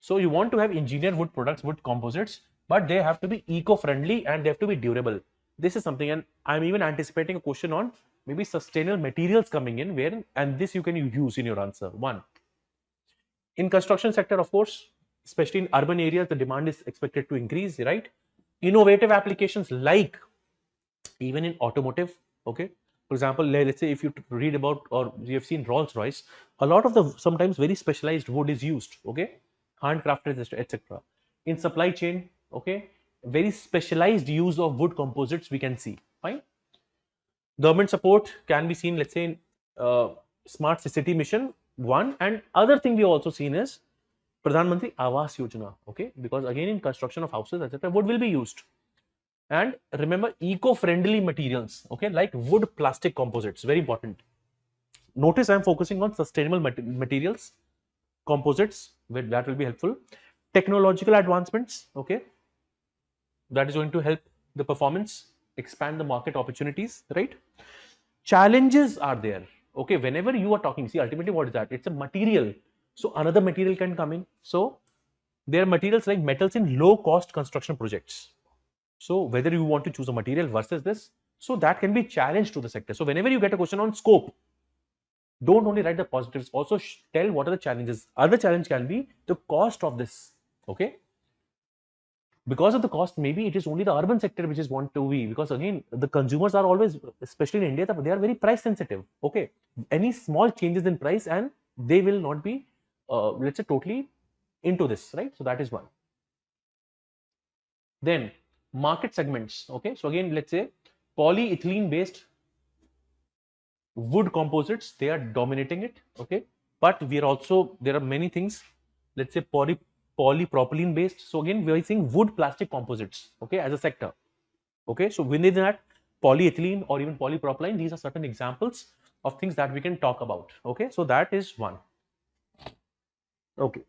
so you want to have engineered wood products, wood composites, but they have to be eco-friendly and they have to be durable. This is something, and I'm even anticipating a question on maybe sustainable materials coming in, where, and this you can use in your answer. One, in construction sector, of course, especially in urban areas, the demand is expected to increase, right? Innovative applications like even in automotive. Okay, for example, let's say if you read about or you have seen Rolls Royce, a lot of the sometimes very specialized wood is used. Okay, handcrafted, etc. In supply chain, okay, very specialized use of wood composites we can see. Fine. Government support can be seen, let's say, in smart city mission one, and other thing we also seen is Pradhan Mantri Awas Yojana. Okay, because again in construction of houses, etc., wood will be used. And remember, eco-friendly materials, okay, like wood plastic composites, very important. Notice I'm focusing on sustainable materials, composites, that will be helpful. Technological advancements, okay, that is going to help the performance, expand the market opportunities, right? Challenges are there. Okay, whenever you are talking, see, ultimately what is that? It's a material. So another material can come in. So there are materials like metals in low cost construction projects. So whether you want to choose a material versus this, so that can be challenged to the sector. So whenever you get a question on scope, don't only write the positives, also tell what are the challenges. Other challenge can be the cost of this. Okay, because of the cost, maybe it is only the urban sector which is want to be, because again the consumers are always, especially in India, they are very price sensitive. Okay, any small changes in price and they will not be let's say totally into this, right? So that is one. Then market segments. Okay, so again, let's say polyethylene based wood composites, they are dominating it. Okay, but we are also, there are many things, let's say polypropylene based. So again, we are seeing wood plastic composites, okay, as a sector. Okay, so within that, polyethylene or even polypropylene, these are certain examples of things that we can talk about. Okay, so that is one. Okay,